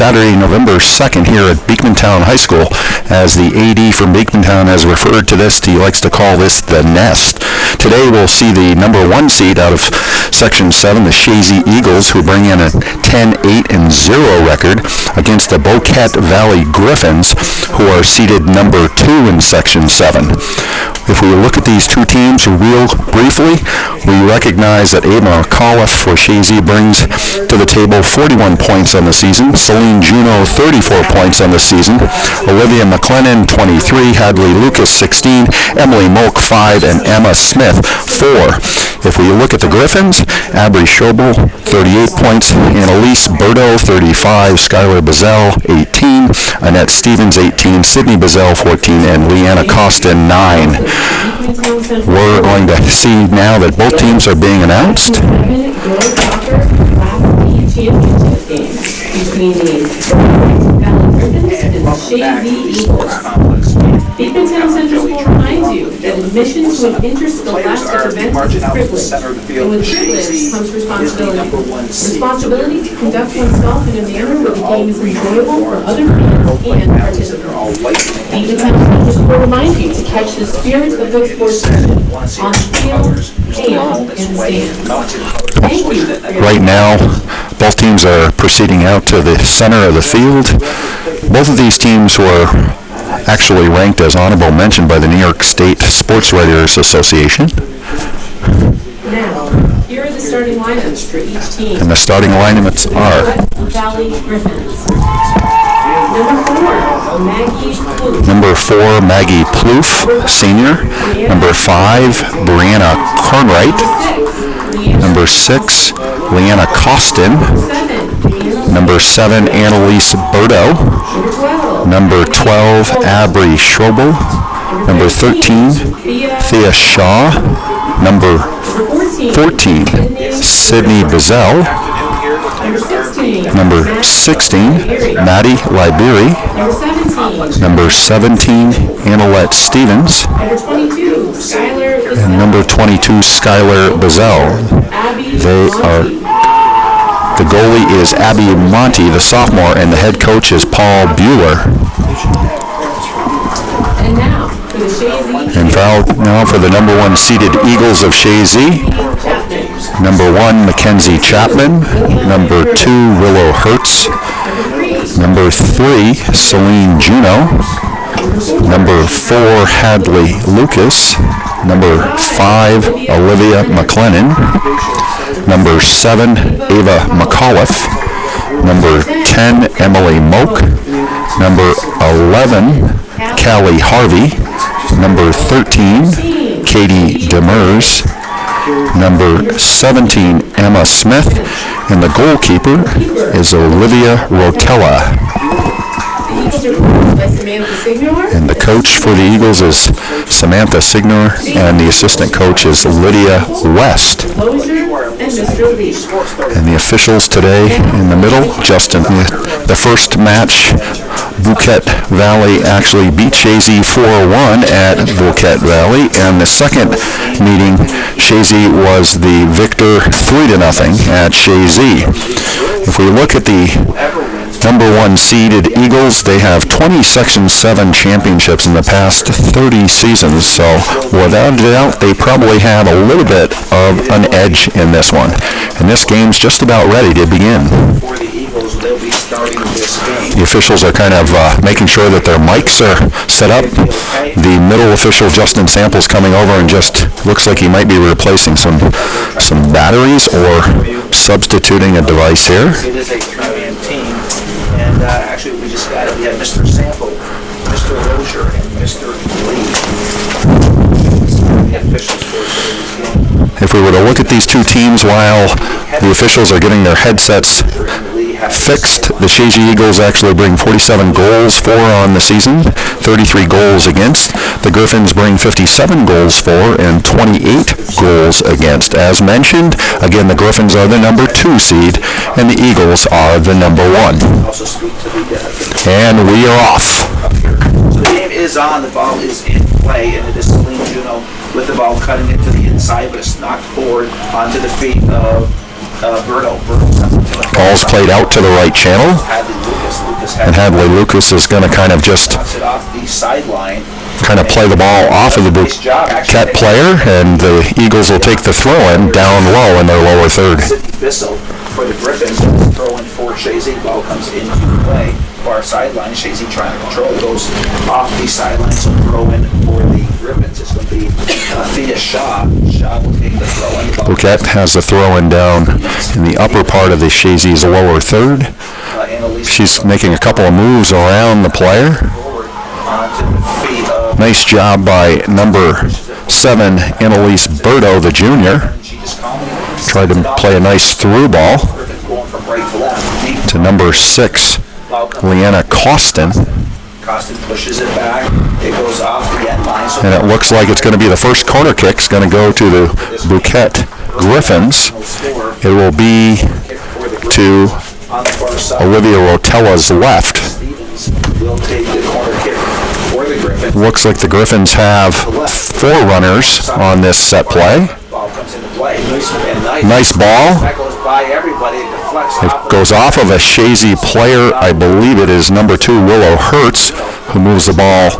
Saturday, November 2nd here at Beekmantown High School, as the AD from Beekmantown has referred to this. He likes to call this the nest. Today we'll see the number 1 seed out of Section 7, the Chazy Eagles, who bring in a 10-8-0 record against the Boquet Valley Griffins, who are seeded number 2 in Section 7. If we look at these two teams real briefly, we recognize that Ava McAuliffe for Chazy brings to the table 41 points on the season, Celine Juneau 34 points on the season, Olivia McLennan 23, Hadley Lucas 16, Emily Moak 5, and Emma Smith 4. If we look at the Griffins, Abri Schobel 38 points, Annalise Berto 35, Skylar Bazell 18, Annette Stevens 18, Sydney Bazell 14, and Leanna Costin 9. We're going to see now that both teams are being announced. Championship game between the Valley Griffins and the Chazy Eagles. Beekmantown Central School reminds you that admission to an interscholastic event is a privilege, and with privilege comes responsibility. Responsibility to conduct oneself in a manner where the game is enjoyable for other fans and participants. Beekmantown Central School reminds you to catch the spirit of the sports on the field and in the stands. Thank you. Right now, both teams are proceeding out to the center of the field. Both of these teams were actually ranked as honorable mention by the New York State Sports Writers Association. Now, here are the starting lineups for each team. And the starting lineups are Valley Griffins. Number 4, Maggie Plouffe, senior. Number 5, Brianna Carnwright. Number 6, Leanna Costin. Number 7, Annalise Berto. Number 12, Abri Schobel. Number 13, Thea Shaw. Number 14, Sydney Bazell. Number 16, Maddie Liberi. Number 17, Annalette Stevens. And number 22, Skylar Bazell. The goalie is Abby Monty, the sophomore, and the head coach is Paul Bueller. And now for the number 1 seeded Eagles of Chazy. Number 1, Mackenzie Chapman. Number 2, Willow Hertz. Number 3, Celine Juneau. Number 4, Hadley Lucas. Number 5, Olivia McLennan. Number 7, Ava McAuliffe. Number 10, Emily Moak. Number 11, Callie Harvey. Number 13, Katie Demers. Number 17, Emma Smith. And the goalkeeper is Olivia Rotella. And the coach for the Eagles is Samantha Signor, and the assistant coach is Lydia West. And the officials today in the middle, Justin. The first match, Boquet Valley actually beat Chazy 4-1 at Boquet Valley, and the second meeting, Chazy was the victor 3-0 at Chazy. If we look at the number 1 seeded Eagles, they have 20 Section 7 championships in the past 30 seasons, so without a doubt, they probably have a little bit of an edge in this one. And this game's just about ready to begin. The officials are kind of making sure that their mics are set up. The middle official, Justin Samples, coming over and just looks like he might be replacing some batteries or substituting a device here. It is a three-man team, and actually we had Mr. Sample, Mr. Rozier, and Mr. Lee. The officials for today's game. If we were to look at these two teams while the officials are getting their headsets fixed, the Chazy Eagles actually bring 47 goals for on the season, 33 goals against. The Griffins bring 57 goals for and 28 goals against. As mentioned, again, the Griffins are the number 2 seed, and the Eagles are the number 1. And we are off. So the game is on, the ball is in play, and it is Celine Juneau with the ball cutting it to the inside, but it's knocked forward onto the feet of Berto. Ball's played out to the right channel. Hadley Lucas And Hadley Lucas is going to kind of just Cuts it off the sideline. kind of play the ball off of the Bouquet player, and the Eagles will take the throw-in down low in their lower third. Bissell for the Griffins, throw in for Shazy. Ball comes into play. Far sideline, Shazy trying to control, goes off the sideline, so throw in for the Griffins. It's going to be Thea Shaw. Shaw will take the throw in. Bouquet has the throw-in down in the upper part of the Shazy's lower third. She's making a couple of moves around the player. Nice job by number 7, Annalise Berto, the junior. Tried to play a nice through ball to number 6, Leanna Costin. Costin pushes it back. It goes off the end line. And it looks like it's going to be the first corner kick. It's going to go to the Bouquet Griffins. It will be to Olivia Rotella's left. Will take the corner kick for the Griffins. Looks like the Griffins have 4 runners on this set play. Ball comes into play. And Nice ball. That goes by everybody. It deflects It goes off of a Shazy player. I believe it is number 2, Willow Hertz, who moves the ball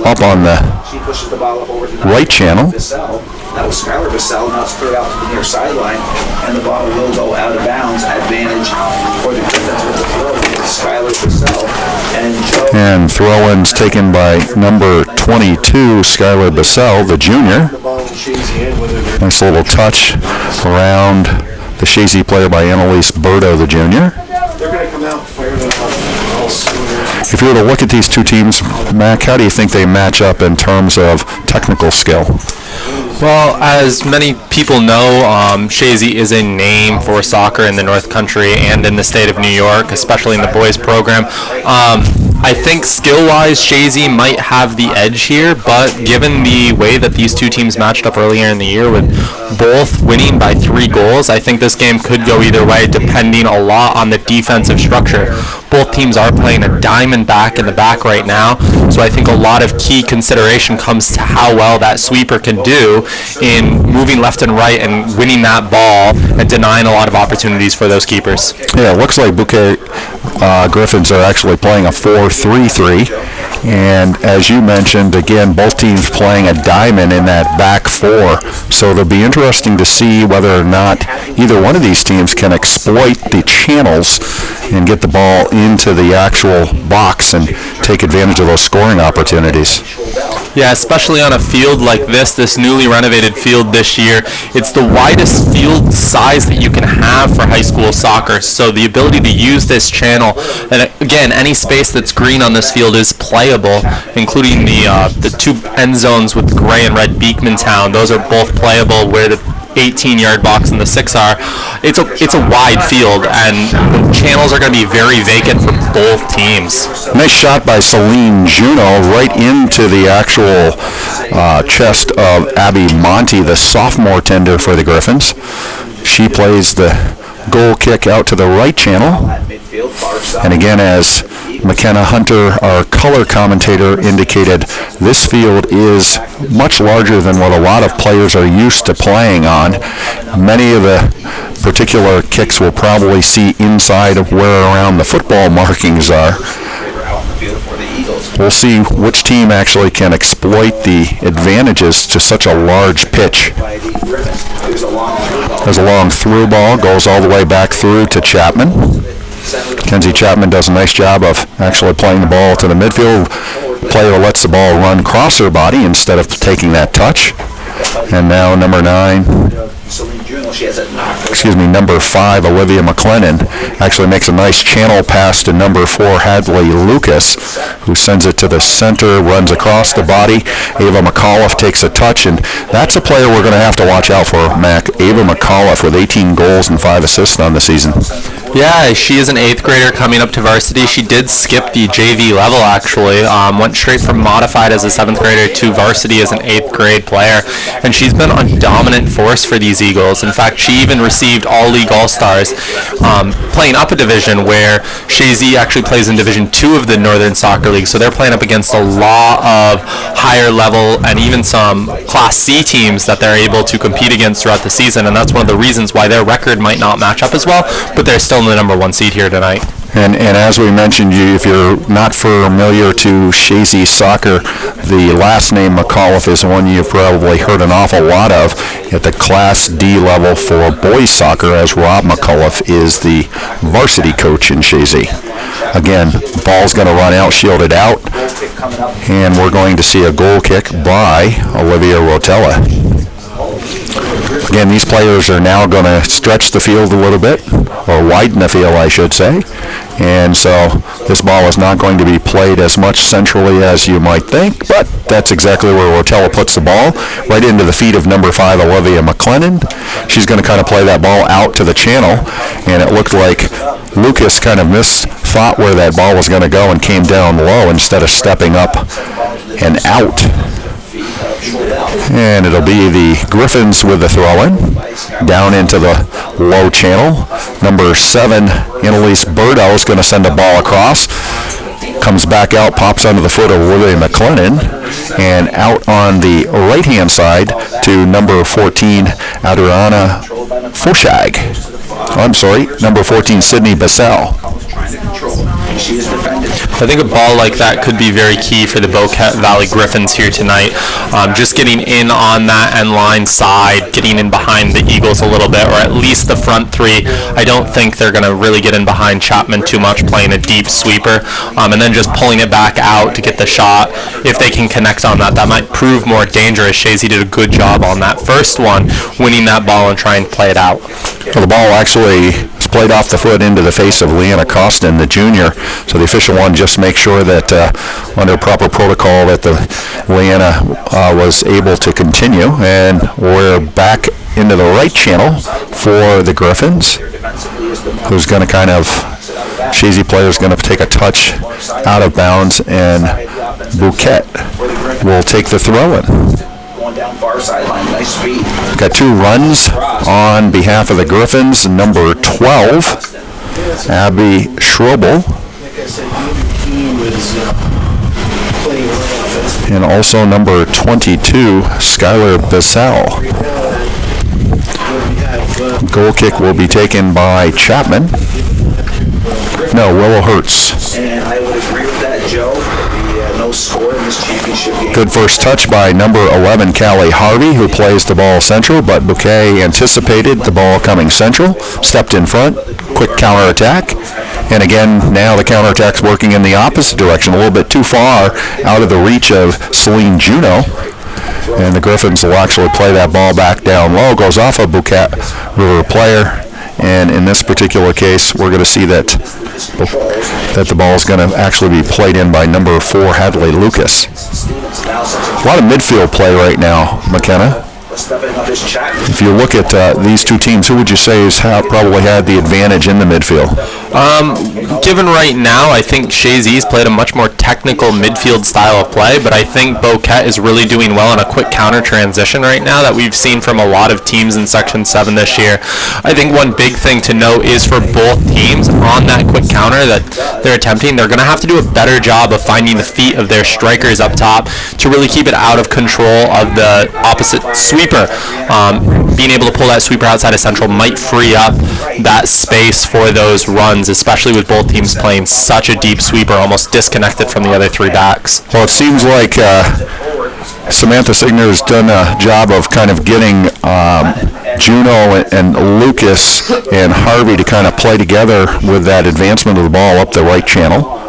up on the She pushes the ball up over to right channel. Bissell. That was Skylar Bissell. Now it's cleared out to the near sideline, and the ball will go out of bounds. Advantage for the Griffins with the throw. Skylar Bissell and Joe. And throw-ins taken by number 22, Skylar Bissell, the junior. Nice little touch around the Shazy player by Annalise Berto, the junior. They're going to come out and fire them up all cylinders. If you were to look at these two teams, Mac, how do you think they match up in terms of technical skill? Well, as many people know, Shazy is a name for soccer in the North Country and in the state of New York, especially in the boys program. I think skill-wise, Shazy might have the edge here, but given the way that these two teams matched up earlier in the year with both winning by 3 goals, I think this game could go either way, depending a lot on the defensive structure. Both teams are playing a diamond back in the back right now, so I think a lot of key consideration comes to how well that sweeper can do in moving left and right and winning that ball and denying a lot of opportunities for those keepers. Yeah, it looks like Bouquet Griffins are actually playing a 4-3-3, and as you mentioned, again, both teams playing a diamond in that back 4, so it'll be interesting to see whether or not either one of these teams can exploit the channels and get the ball into the actual box and take advantage of those scoring opportunities. Yeah, especially on a field like this newly renovated field this year. It's the widest field size that you can have for high school soccer. So the ability to use this channel, and again, any space that's green on this field is playable, including the 2 end zones with gray and red Beekman Town. Those are both playable where the 18-yard box and the 6 are. It's a wide field, and the channels are going to be very vacant for both teams. Nice shot by Celine Juno right into the actual chest of Abby Monty, the sophomore tender for the Griffins. She plays the goal kick out to the right channel. And again, as McKenna Hunter, our color commentator, indicated, this field is much larger than what a lot of players are used to playing on. Many of the particular kicks will probably see inside of where around the football markings are. We'll see which team actually can exploit the advantages to such a large pitch. There's a long through ball, goes all the way back through to Chapman. Kenzie Chapman does a nice job of actually playing the ball to the midfield. Player lets the ball run across her body instead of taking that touch. And now number 5, Olivia McLennan, actually makes a nice channel pass to number 4, Hadley Lucas, who sends it to the center, runs across the body. Ava McAuliffe takes a touch, and that's a player we're going to have to watch out for, Mac. Ava McAuliffe with 18 goals and 5 assists on the season. Yeah, she is an 8th grader coming up to varsity. She did skip the JV level, actually. Went straight from modified as a 7th grader to varsity as an 8th grade player. And she's been a dominant force for these Eagles. In fact, she even received All-League All-Stars playing up a division where Shazy actually plays in Division 2 of the Northern Soccer League. So they're playing up against a lot of higher level and even some Class C teams that they're able to compete against throughout the season. And that's one of the reasons why their record might not match up as well, but they're still in the number 1 seed here tonight. And as we mentioned, if you're not familiar to Shazy soccer, the last name McAuliffe is one you've probably heard an awful lot of at the Class D level for boys soccer, as Rob McAuliffe is the varsity coach in Shazy. Again, ball's going to run out, shielded out, and we're going to see a goal kick by Olivia Rotella. Again, these players are now going to stretch the field a little bit, or widen the field, I should say. And so this ball is not going to be played as much centrally as you might think, but that's exactly where Rotella puts the ball, right into the feet of number 5, Olivia McLennan. She's going to kind of play that ball out to the channel, and it looked like Lucas kind of thought where that ball was going to go and came down low instead of stepping up and out. And it'll be the Griffins with the throw-in down into the low channel. Number 7, Annalise Burdo, is going to send a ball across. Comes back out, pops under the foot of Olivia McLennan, and out on the right-hand side to number 14, Adriana Foshag. I'm sorry, number 14, Sydney Bissell. I think a ball like that could be very key for the Boquete Valley Griffins here tonight. Just getting in on that end line side, getting in behind the Eagles a little bit, or at least the front three. I don't think they're going to really get in behind Chapman too much, playing a deep sweeper, and then just pulling it back out to get the shot. If they can connect on that, that might prove more dangerous. Shazy did a good job on that first one, winning that ball and trying to play it out. Well, the ball actually is played off the foot into the face of Leanna Costin, the junior. So the official one just make sure that under proper protocol that the Leanna was able to continue. And we're back into the right channel for the Griffins, who's going to kind of, Shazy player is going to take a touch out of bounds, and Bouquet will take the throw-in. Down far sideline, nice speed. Got 2 runs on behalf of the Griffins. Number 12, Abby Schrobel, and also number 22, Skylar Bissell. Goal kick will be taken by Chapman. No, Willow Hertz. And I would agree with that, Joe. No score in this championship game. Good first touch by number 11, Callie Harvey, who plays the ball central, but Bouquet anticipated the ball coming central, stepped in front, quick counterattack, and again, now the counterattack's working in the opposite direction, a little bit too far out of the reach of Celine Juno, and the Griffins will actually play that ball back down low, goes off a Bouquet River player, and in this particular case, we're going to see that the ball is going to actually be played in by number 4, Hadley Lucas. A lot of midfield play right now, McKenna. If you look at these two teams, who would you say has probably had the advantage in the midfield? Given right now, I think Shazy's played a much more technical midfield style of play, but I think Boquete is really doing well in a quick counter transition right now that we've seen from a lot of teams in Section 7 this year. I think one big thing to note is for both teams on that quick counter that they're attempting, they're going to have to do a better job of finding the feet of their strikers up top to really keep it out of control of the opposite sweeper. Being able to pull that sweeper outside of central might free up that space for those runs, especially with both teams playing such a deep sweeper, almost disconnected from the other 3 backs. Well, it seems like Samantha Signer has done a job of kind of getting Juno and Lucas and Harvey to kind of play together with that advancement of the ball up the right channel.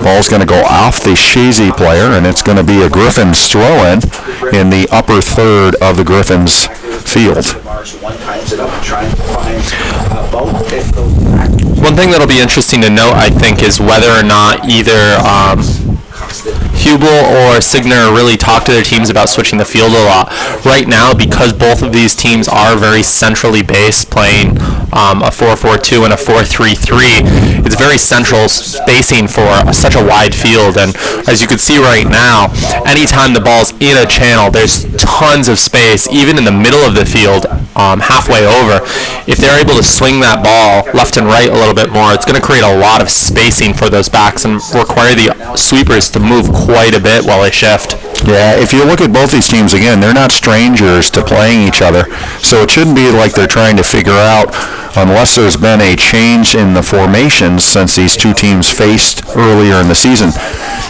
Ball's going to go off the Shazy player, and it's going to be a Griffins throw-in in the upper third of the Griffins field. One thing that'll be interesting to note, I think, is whether or not either Hubel or Signer really talk to their teams about switching the field a lot. Right now, because both of these teams are very centrally based, playing a 4-4-2 and a 4-3-3, it's very central spacing for such a wide field. And as you can see right now, anytime the ball's in a channel, there's tons of space, even in the middle of the field, halfway over. If they're able to swing that ball left and right a little bit more, it's going to create a lot of spacing for those backs and require the sweepers to move quite a bit while they shift. Yeah, if you look at both these teams, again, they're not strangers to playing each other, so it shouldn't be like they're trying to figure out unless there's been a change in the formations since these two teams faced earlier in the season.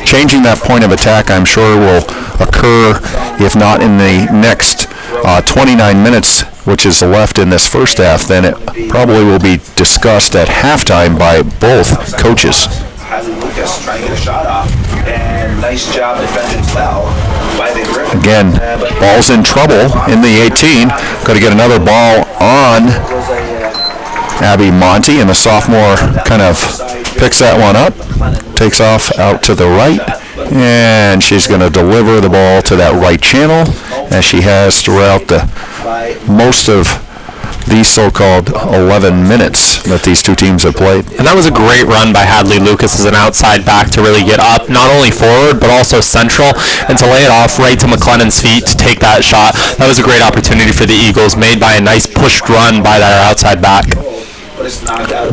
Changing that point of attack, I'm sure, will occur, if not in the next 29 minutes, which is left in this first half, then it probably will be discussed at halftime by both coaches. Lucas trying to get a shot off, and nice job defended well by the Griffins. Again, ball's in trouble in the 18. Going to get another ball on Abby Monty, and the sophomore kind of picks that one up, takes off out to the right, and she's going to deliver the ball to that right channel, as she has throughout the most of these so-called 11 minutes that these two teams have played. And that was a great run by Hadley Lucas as an outside back to really get up, not only forward, but also central, and to lay it off right to McLennan's feet to take that shot. That was a great opportunity for the Eagles, made by a nice pushed run by their outside back.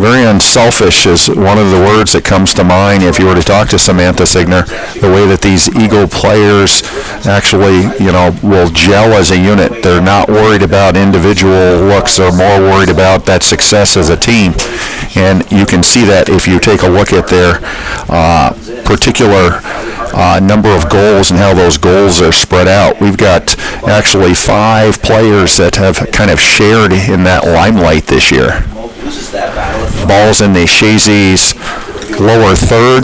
Very unselfish is one of the words that comes to mind if you were to talk to Samantha Signer. The way that these Eagle players actually, will gel as a unit. They're not worried about individual looks. They're more worried about that success as a team. And you can see that if you take a look at their particular number of goals and how those goals are spread out. We've got actually 5 players that have kind of shared in that limelight this year. Ball's in the Shazy's lower third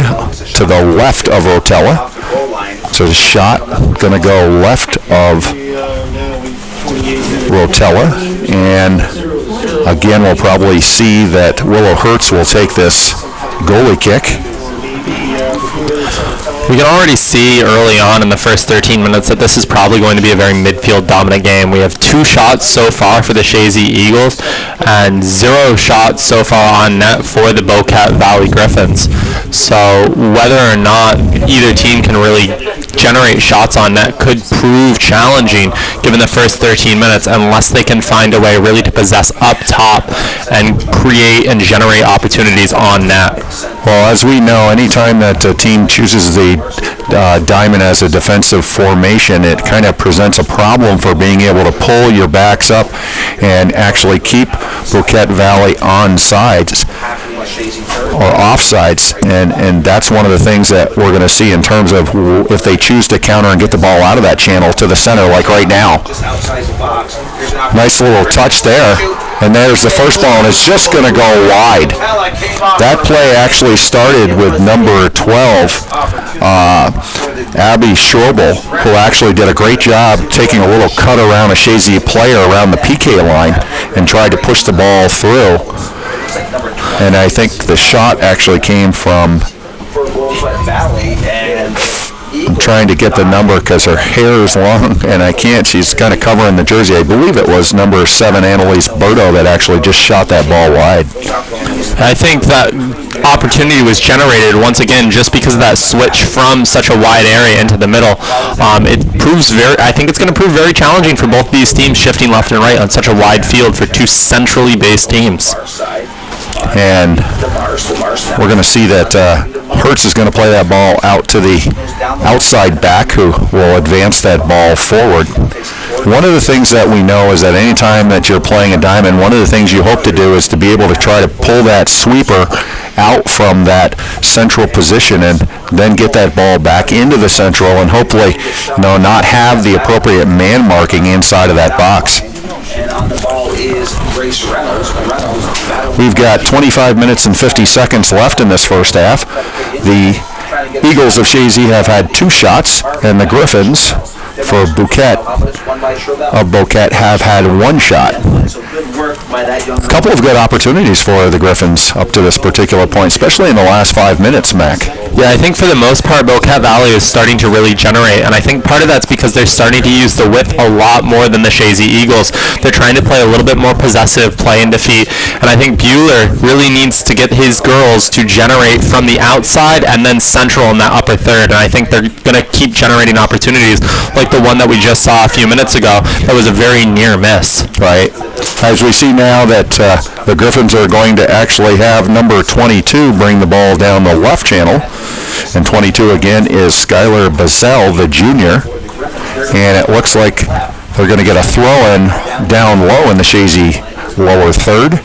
to the left of Rotella. So the shot going to go left of Rotella. And again, we'll probably see that Willow Hertz will take this goalie kick. We can already see early on in the first 13 minutes that this is probably going to be a very midfield dominant game. We have 2 shots so far for the Shazy Eagles and 0 shots so far on net for the Bocat Valley Griffins. So whether or not either team can really generate shots on net could prove challenging given the first 13 minutes unless they can find a way really to possess up top and create and generate opportunities on net. Well, as we know, anytime that a team chooses the diamond as a defensive formation, it kind of presents a problem for being able to pull your backs up and actually keep Boquete Valley on sides or offsides, and that's one of the things that we're going to see in terms of if they choose to counter and get the ball out of that channel to the center like right now. Nice little touch there, and there's the first ball, and it's just going to go wide. That play actually started with number 12, Abby Schroebel, who actually did a great job taking a little cut around a Shazy player around the PK line and tried to push the ball through. And I think the shot actually came from, I'm trying to get the number because her hair is long and I can't, she's kind of covering the jersey. I believe it was number 7, Annalise Berto, that actually just shot that ball wide. I think that opportunity was generated once again just because of that switch from such a wide area into the middle. I think it's going to prove very challenging for both these teams shifting left and right on such a wide field for 2 centrally based teams. And we're going to see that Hertz is going to play that ball out to the outside back, who will advance that ball forward. One of the things that we know is that anytime that you're playing a diamond, one of the things you hope to do is to be able to try to pull that sweeper out from that central position and then get that ball back into the central and hopefully not have the appropriate man marking inside of that box. And on the ball is Grace Reynolds. We've got 25 minutes and 50 seconds left in this first half. The Eagles of Shazy have had 2 shots, and the Griffins for Boquete have had 1 shot. A couple of good opportunities for the Griffins up to this particular point, especially in the last 5 minutes, Mac. Yeah, I think for the most part, Boquete Valley is starting to really generate, and I think part of that's because they're starting to use the width a lot more than the Shazy Eagles. They're trying to play a little bit more possessive, play and defeat, and I think Bueller really needs to get his girls to generate from the outside and then central in that upper third, and I think they're going to keep generating opportunities like the one that we just saw a few minutes ago. That was a very near miss. Right. As we see now that the Griffins are going to actually have number 22 bring the ball down the left channel, and 22 again is Skylar Bazell, the junior, and it looks like they're going to get a throw-in down low in the Shazy lower third.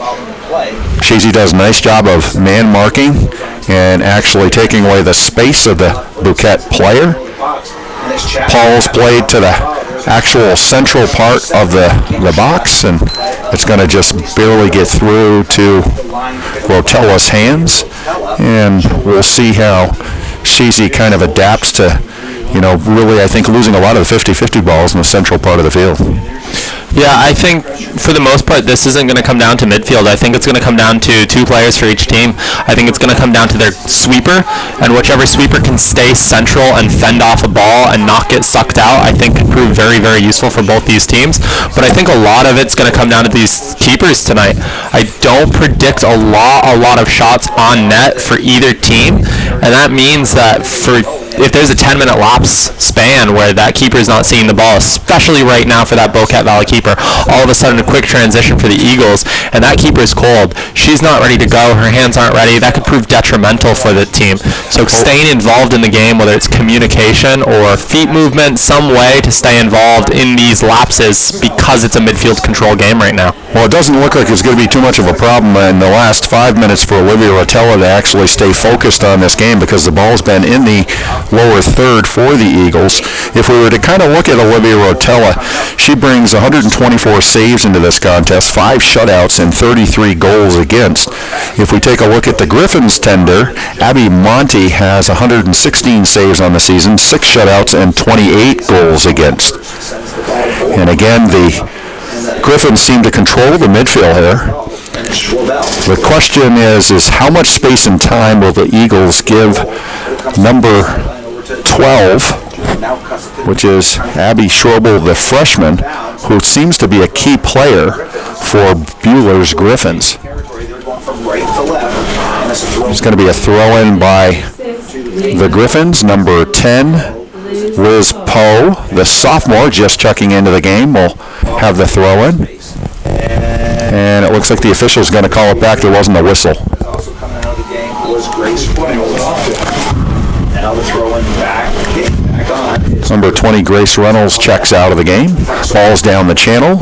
Shazy does a nice job of man marking and actually taking away the space of the Bouquet player. Paul's played to the actual central part of the box, and it's going to just barely get through to Rotella's hands. And we'll see how Shazy kind of adapts to, really, I think, losing a lot of the 50-50 balls in the central part of the field. Yeah, I think for the most part this isn't going to come down to midfield. I think it's going to come down to two players for each team. I think it's going to come down to their sweeper, and whichever sweeper can stay central and fend off a ball and not get sucked out, I think can prove very, very useful for both these teams. But I think a lot of it's going to come down to these keepers tonight. I don't predict a lot of shots on net for either team, and that means that if there's a 10-minute lapse span where that keeper is not seeing the ball, especially right now for that Boquet Valley keeper, all of a sudden a quick transition for the Eagles, and that keeper is cold. She's not ready to go. Her hands aren't ready. That could prove detrimental for the team. So staying involved in the game, whether it's communication or feet movement, some way to stay involved in these lapses because it's a midfield control game right now. Well, it doesn't look like it's going to be too much of a problem in the last 5 minutes for Olivia Rotella to actually stay focused on this game, because the ball's been in the lower third for the Eagles. If we were to kind of look at Olivia Rotella, she brings 124 saves into this contest, 5 shutouts, and 33 goals against. If we take a look at the Griffins tender, Abby Monty has 116 saves on the season, 6 shutouts, and 28 goals against. And again, the Griffins seem to control the midfield here. The question is how much space and time will the Eagles give number 12, which is Abby Schroebel, the freshman, who seems to be a key player for Bueller's Griffins. It's going to be a throw-in by the Griffins. Number 10, Liz Poe, the sophomore, just checking into the game, will have the throw-in. And it looks like the official's going to call it back. There wasn't a whistle. Also coming out of the game was Grace Reynolds. Now the throw-in back on. Number 20, Grace Reynolds, checks out of the game. Ball's down the channel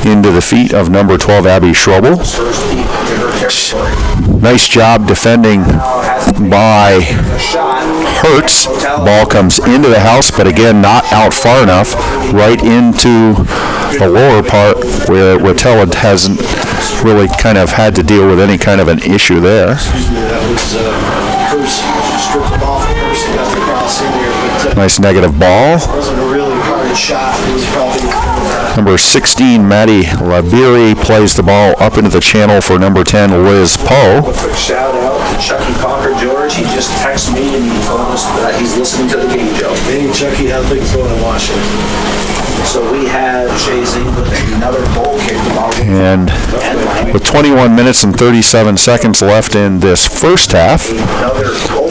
into the feet of number 12, Abby Schroebel. Nice job defending by Hertz. Ball comes into the house, but again, not out far enough, right into the lower part where Rotella hasn't really kind of had to deal with any kind of an issue there. Nice negative ball. Wasn't a really hard shot. It was probably Number 16, Maddie Labiri, plays the ball up into the channel for number 10, Liz Poe. Quick shout out to Chucky Conker George. He just texted me and he told us that he's listening to the game, Joe. Hey, Chucky, how things going in Washington? So we had Shazy with another goal kick. And with 21 minutes and 37 seconds left in this first half,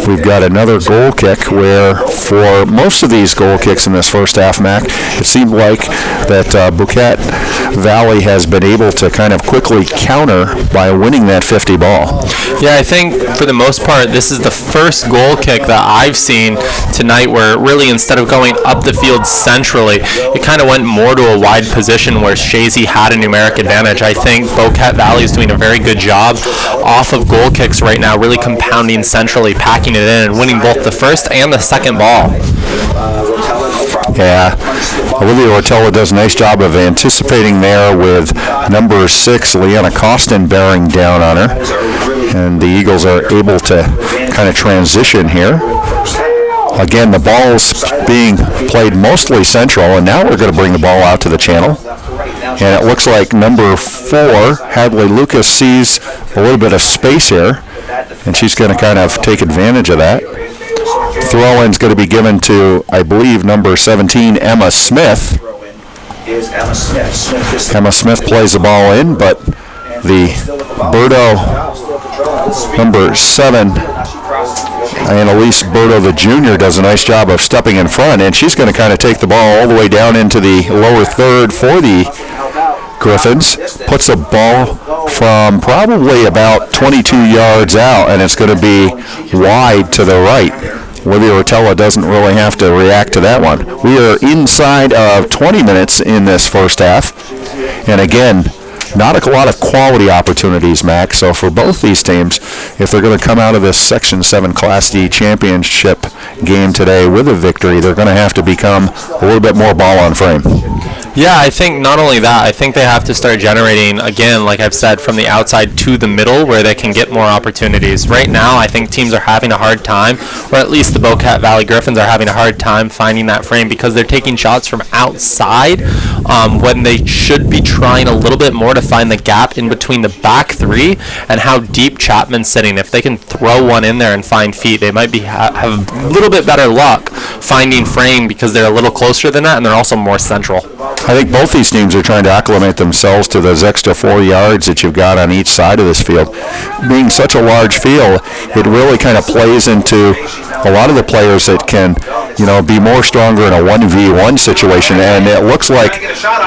we've got another goal kick where for most of these goal kicks in this first half, Mac, it seemed like that Bouquet Valley has been able to kind of quickly counter by winning that 50 ball. Yeah, I think for the most part, this is the first goal kick that I've seen tonight where really instead of going up the field centrally, it kind of went more to a wide position where Shazy had a numeric advantage. I think Bouquet Valley is doing a very good job off of goal kicks right now, really compounding centrally, packing it in, and winning both the first and the second ball. Yeah, Olivia Rotella does a nice job of anticipating there with number 6, Leanna Costin, bearing down on her. And the Eagles are able to kind of transition here. Again, the ball's being played mostly central, and now we're going to bring the ball out to the channel. And it looks like number 4, Hadley Lucas, sees a little bit of space here, and she's going to kind of take advantage of that. Throw-in's going to be given to, I believe, number 17, Emma Smith. Emma Smith plays the ball in, but the Berto, number 7, Annalise Berto, the junior, does a nice job of stepping in front, and she's going to kind of take the ball all the way down into the lower third for the Griffins. Puts the ball from probably about 22 yards out, and it's going to be wide to the right. Olivia Rotella doesn't really have to react to that one. We are inside of 20 minutes in this first half. And again, not a lot of quality opportunities, Mac. So for both these teams, if they're going to come out of this Section 7 Class D championship game today with a victory, they're going to have to become a little bit more ball on frame. Yeah, I think not only that, I think they have to start generating, again, like I've said, from the outside to the middle where they can get more opportunities. Right now, I think teams are having a hard time, or at least the Bocat Valley Griffins are having a hard time finding that frame because they're taking shots from outside when they should be trying a little bit more to find the gap in between the back three and how deep Chapman's sitting. If they can throw one in there and find feet, they might be have a little bit better luck finding frame because they're a little closer than that and they're also more central. I think both these teams are trying to acclimate themselves to those extra 4 yards that you've got on each side of this field. Being such a large field, it really kind of plays into a lot of the players that can, be more stronger in a 1v1 situation. And it looks like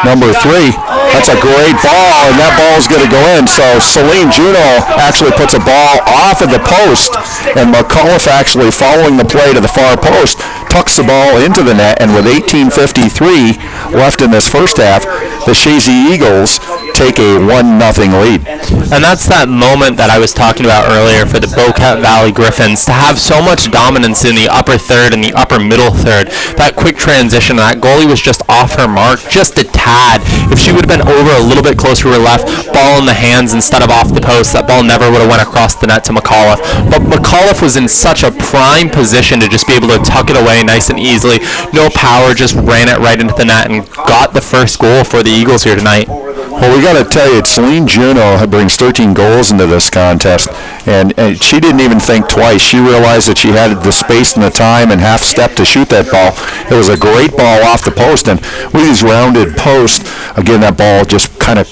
number 3, that's a great ball, and that ball is going to go in. So Celine Juno actually puts a ball off of the post, and McAuliffe actually following the play to the far post, tucks the ball into the net, and with 18:53 left in this first half, the Shazy Eagles take a 1-0 lead. And that's that moment that I was talking about earlier for the Bocat Valley Griffins to have so much dominance in the upper third and the upper middle third. That quick transition, that goalie was just off her mark, just a tad. If she would have been over a little bit closer to her left, ball in the hands instead of off the post, that ball never would have went across the net to McAuliffe. But McAuliffe was in such a prime position to just be able to tuck it away nice and easily. No power, just ran it right into the net and got the first goal for the Eagles here tonight. Well, we got to tell you, Celine Juno brings 13 goals into this contest, and she didn't even think twice. She realized that she had the space and the time and half step to shoot that ball. It was a great ball off the post, and with these rounded posts, again, that ball just kind of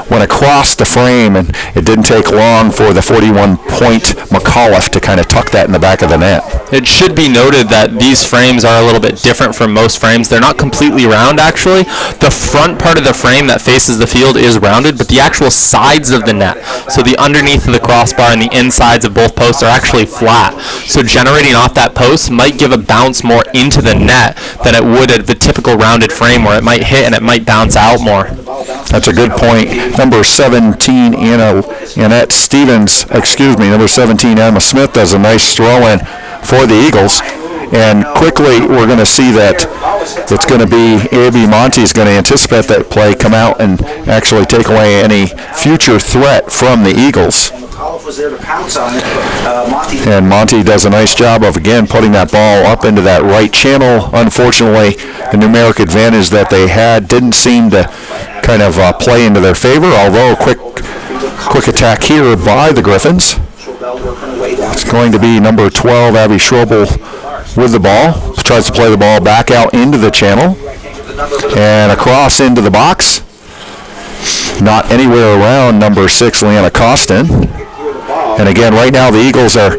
went across the frame, and it didn't take long for the 41-point McAuliffe to kind of tuck that in the back of the net. It should be noted that these frames are a little bit different from most frames. They're not completely round, actually. The front part of the frame that faces the field is rounded, but the actual sides of the net, so the underneath of the crossbar and the insides of both posts are actually flat. So generating off that post might give a bounce more into the net than it would at the typical rounded frame where it might hit and it might bounce out more. That's a good point. Number 17, Annette Stevens, number 17, Emma Smith does a nice throw-in for the Eagles. And quickly, we're going to see that it's going to be Abby Monty is going to anticipate that play, come out, and actually take away any future threat from the Eagles. And Monty does a nice job of, again, putting that ball up into that right channel. Unfortunately, the numeric advantage that they had didn't seem to kind of play into their favor, although a quick attack here by the Griffins. It's going to be number 12, Abby Schroebel, with the ball. Tries to play the ball back out into the channel and across into the box. Not anywhere around number 6, Leanna Costin. And again, right now the Eagles are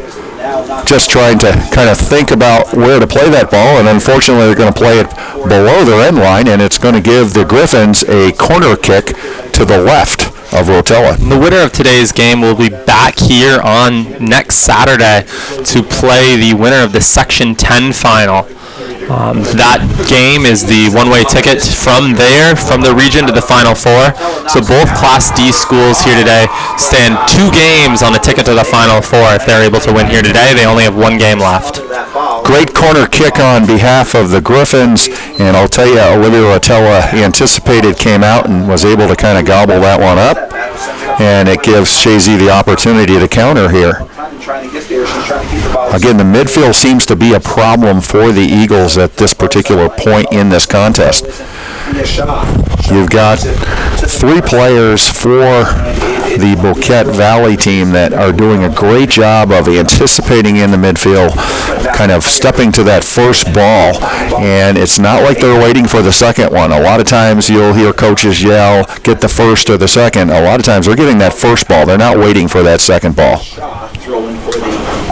just trying to kind of think about where to play that ball, and unfortunately they're going to play it below their end line, and it's going to give the Griffins a corner kick to the left of Rotella. The winner of today's game will be back here on next Saturday to play the winner of the Section 10 final. That game is the one-way ticket from the region to the Final Four. So both Class D schools here today stand 2 games on the ticket to the Final Four. If they're able to win here today, they only have 1 game left. Great corner kick on behalf of the Griffins, and I'll tell you, Olivia Rotella anticipated, came out and was able to kind of gobble that one up, and it gives Shazy the opportunity to counter here. Again, the midfield seems to be a problem for the Eagles at this particular point in this contest. You've got 3 players for the Bocat Valley team that are doing a great job of anticipating in the midfield, kind of stepping to that first ball, and it's not like they're waiting for the second one. A lot of times you'll hear coaches yell, get the first or the second. A lot of times they're getting that first ball. They're not waiting for that second ball.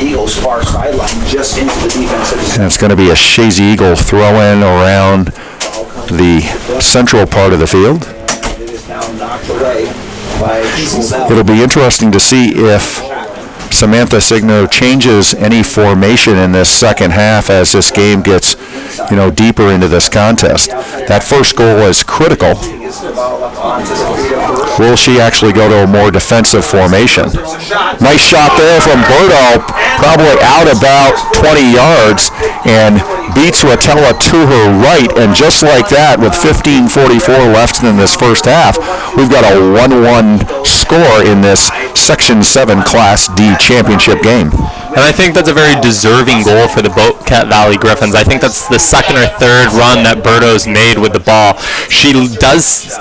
Eagles far sideline just into the defensive. And it's going to be a Shazy Eagle throw-in around the central part of the field. It is now knocked away by It'll be interesting to see if Samantha Signo changes any formation in this second half as this game gets, deeper into this contest. That first goal is critical. Will she actually go to a more defensive formation? Nice shot there from Berto, probably out about 20 yards, and beats Rotella to her right. And just like that, with 15:44 left in this first half, we've got a 1-1 score in this Section 7 Class D championship game. And I think that's a very deserving goal for the Boquete Valley Griffins. I think that's the second or third run that Berto's made with the ball. She does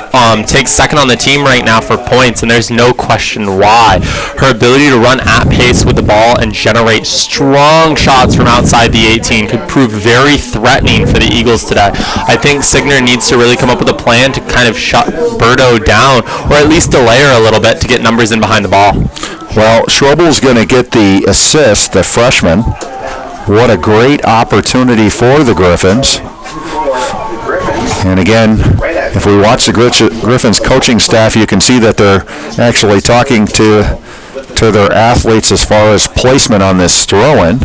take second on the team right now for points, and there's no question why. Her ability to run at pace with the ball and generate strong shots from outside the 18 could prove very threatening for the Eagles today. I think Signer needs to really come up with a plan to kind of shut Berto down, or at least delay her a little bit to get numbers in behind the ball. Well, Schroebel's going to get the assist, the freshman. What a great opportunity for the Griffins. And again, if we watch the Griffins coaching staff, you can see that they're actually talking to their athletes as far as placement on this throw-in.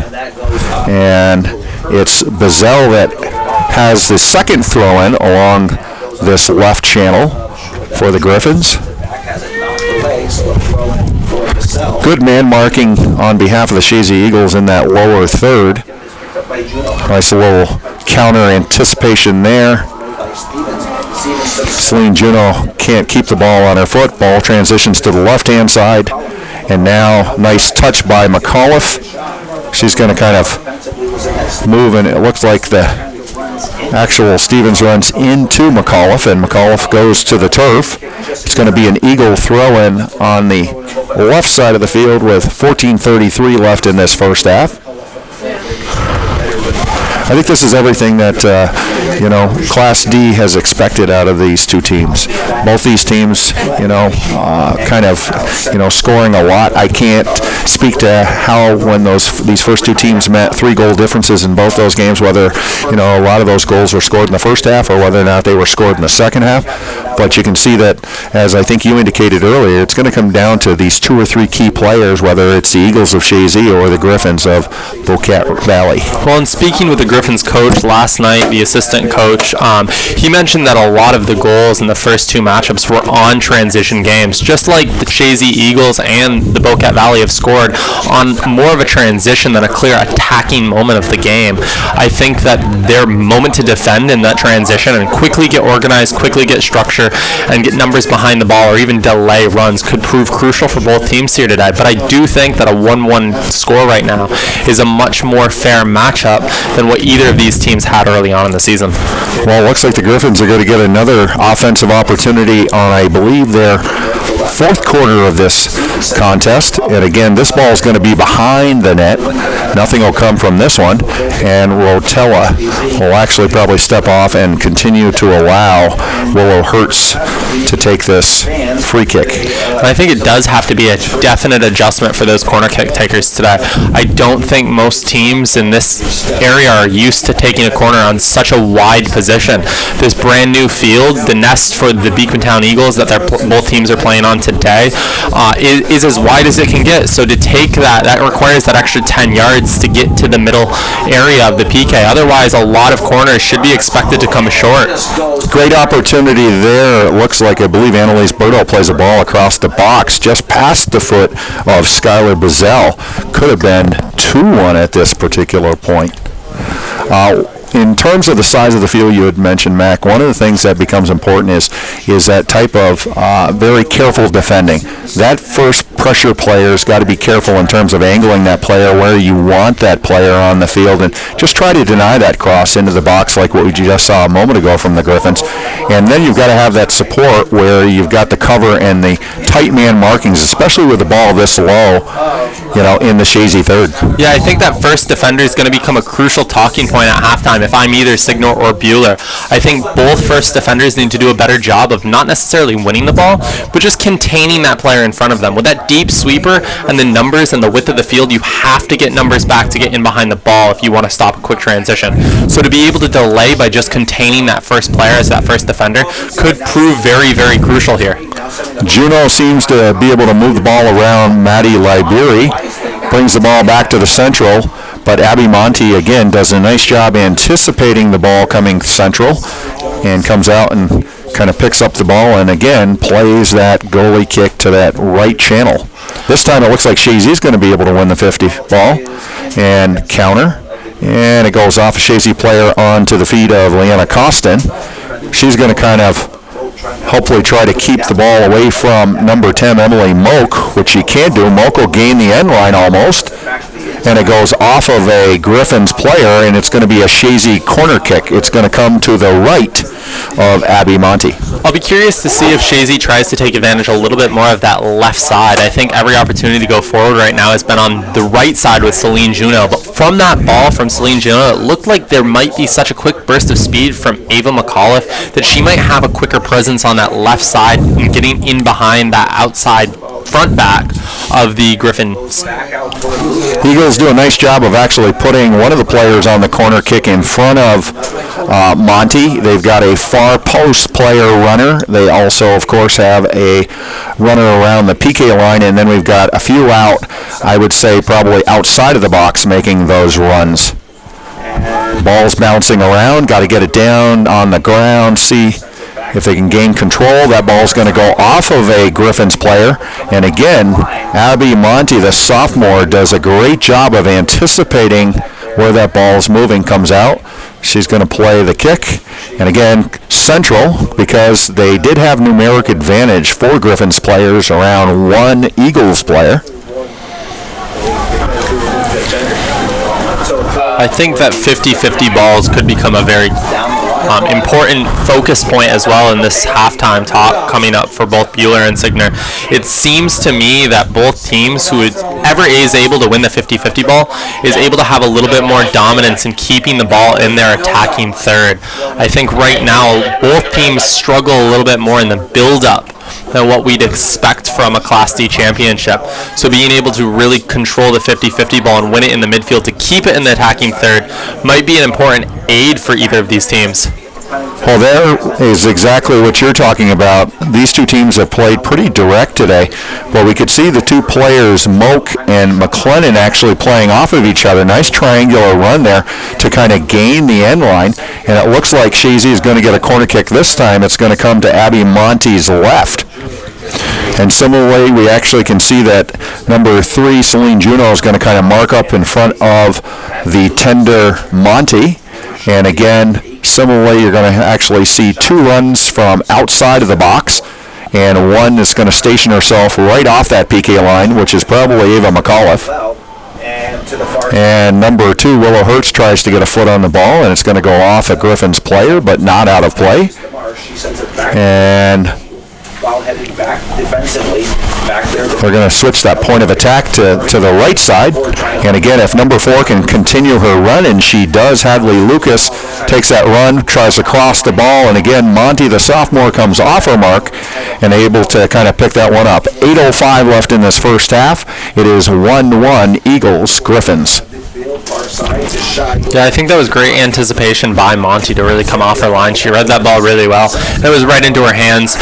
And it's Bazell that has the second throw-in along this left channel for the Griffins. Good man marking on behalf of the Shazy Eagles in that lower third. Nice little counter anticipation there. Celine Juno can't keep the ball on her foot. Ball transitions to the left-hand side. And now, nice touch by McAuliffe. She's going to kind of move, and it looks like the actual Stevens runs into McAuliffe, and McAuliffe goes to the turf. It's going to be an Eagle throw-in on the left side of the field with 14:33 left in this first half. I think this is everything that, Class D has expected out of these two teams. Both these teams, scoring a lot. I can't speak to how when these first two teams met, 3-goal differences in both those games, whether, a lot of those goals were scored in the first half or whether or not they were scored in the second half. But you can see that, as I think you indicated earlier, it's going to come down to these 2 or 3 key players, whether it's the Eagles of Shazy or the Griffins of Boquete Valley. Well, and speaking with the Griffins coach last night, the assistant coach, he mentioned that a lot of the goals in the first 2 matchups were on transition games, just like the Shazy Eagles and the Boquete Valley have scored on more of a transition than a clear attacking moment of the game. I think that their moment to defend in that transition and quickly get organized, quickly get structure, and get numbers behind the ball or even delay runs could prove crucial for both teams here today. But I do think that a 1-1 score right now is a much more fair matchup than what either of these teams had early on in the season. Well, it looks like the Griffins are going to get another offensive opportunity on, I believe, their fourth quarter of this contest. And again, this ball is going to be behind the net. Nothing will come from this one. And Rotella will actually probably step off and continue to allow Willow Hertz to take this free kick. And I think it does have to be a definite adjustment for those corner kick takers today. I don't think most teams in this area are used to taking a corner on such a wide position. This brand new field, the nest for the Beekmantown Eagles that both teams are playing on today, is as wide as it can get. So to take that requires that extra 10 yards to get to the middle area of the PK. Otherwise, a lot of corners should be expected to come short. Great opportunity there. It looks like, I believe, Annalise Berto plays a ball across the box just past the foot of Skylar Bazell. Could have been 2-1 at this particular point. In terms of the size of the field you had mentioned, Mac, one of the things that becomes important is that type of very careful defending. That first pressure player's got to be careful in terms of angling that player where you want that player on the field and just try to deny that cross into the box like what we just saw a moment ago from the Griffins. And then you've got to have that support where you've got the cover and the tight man markings, especially with the ball this low, in the Shazy third. Yeah, I think that first defender is going to become a crucial talking point at halftime if I'm either Signor or Bueller. I think both first defenders need to do a better job of not necessarily winning the ball, but just containing that player in front of them. With that deep sweeper and the numbers and the width of the field, you have to get numbers back to get in behind the ball if you want to stop a quick transition. So to be able to delay by just containing that first player as that first defender could prove very, very crucial here. Juno seems to be able to move the ball around Maddie Liberi. brings the ball back to the central, but Abby Monty, again, does a nice job anticipating the ball coming central and comes out and kind of picks up the ball and, again, plays that goalie kick to that right channel. This time it looks like Shazy's going to be able to win the 50 ball and counter. And it goes off a Shazy player onto the feet of Leanna Costin. She's going to kind of hopefully try to keep the ball away from number 10, Emily Moak, which she can't do. Moak will gain the end line almost. And it goes off of a Griffins player, and it's going to be a Shazy corner kick. It's going to come to the right of Abby Monty. I'll be curious to see if Shazy tries to take advantage a little bit more of that left side. I think every opportunity to go forward right now has been on the right side with Celine Juneau. But from that ball from Celine Juneau, it looked like there might be such a quick burst of speed from Ava McAuliffe that she might have a quicker presence on that left side and getting in behind that outside front back of the Griffins. Eagles do a nice job of actually putting one of the players on the corner kick in front of Monty. They've got a far post player runner. They also, of course, have a runner around the PK line, and then we've got a few out, I would say probably outside of the box, making those runs. Ball's bouncing around, got to get it down on the ground, see if they can gain control. That ball's going to go off of a Griffins player. And again, Abby Monty, the sophomore, does a great job of anticipating where that ball's moving, comes out. She's going to play the kick. And again, central, because they did have numeric advantage for Griffins players around one Eagles player. I think that 50-50 balls could become a very important focus point as well in this halftime talk coming up for both Buhler and Signer. It seems to me that both teams, whoever is able to win the 50-50 ball, is able to have a little bit more dominance in keeping the ball in their attacking third. I think right now both teams struggle a little bit more in the build-up than what we'd expect from a Class D championship. So being able to really control the 50-50 ball and win it in the midfield to keep it in the attacking third might be an important aid for either of these teams. Well, there is exactly what you're talking about. These two teams have played pretty direct today, but we could see the two players, Moak and McLennan, actually playing off of each other. Nice triangular run there to kind of gain the end line, and it looks like Shazy is going to get a corner kick this time. It's going to come to Abby Monty's left. And similarly, we actually can see that number 3, Celine Juneau, is going to kind of mark up in front of the tender Monty. And again, similarly, you're going to actually see two runs from outside of the box, and one is going to station herself right off that PK line, which is probably Ava McAuliffe. And number 2, Willow Hertz, tries to get a foot on the ball, and it's going to go off a Griffins player, but not out of play. And while heading back defensively, back there. We're going to switch that point of attack to the right side. And again, if number 4 can continue her run, and she does, Hadley Lucas takes that run, tries to cross the ball, and again, Monty, the sophomore, comes off her mark and able to kind of pick that one up. 8:05 left in this first half. It is 1-1 Eagles, Griffins. Yeah, I think that was great anticipation by Monty to really come off her line. She read that ball really well. It was right into her hands.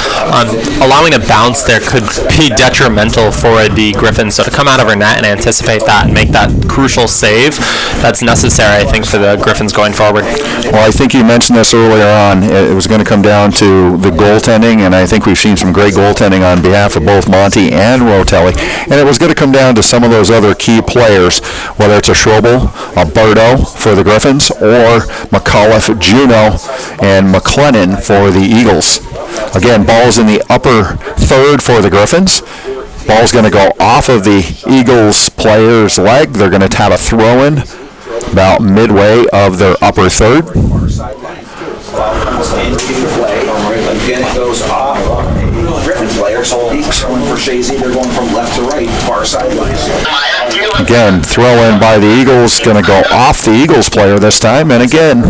Allowing a bounce there could be detrimental for the Griffins. So to come out of her net and anticipate that and make that crucial save, that's necessary, I think, for the Griffins going forward. Well, I think you mentioned this earlier on. It was going to come down to the goaltending, and I think we've seen some great goaltending on behalf of both Monty and Rotelli. And it was going to come down to some of those other key players, whether it's a Schroebel, a Bardo for the Griffins, or McAuliffe, Juneau, and McLennan for the Eagles. Again, ball's in the upper third for the Griffins. Ball's going to go off of the Eagles player's leg. They're going to have a throw-in about midway of their upper third. Again, it goes off a Griffin player, so he's going for Shazy. They're going from left to right, far sideline. Again, throw in by the Eagles, going to go off the Eagles player this time, and again,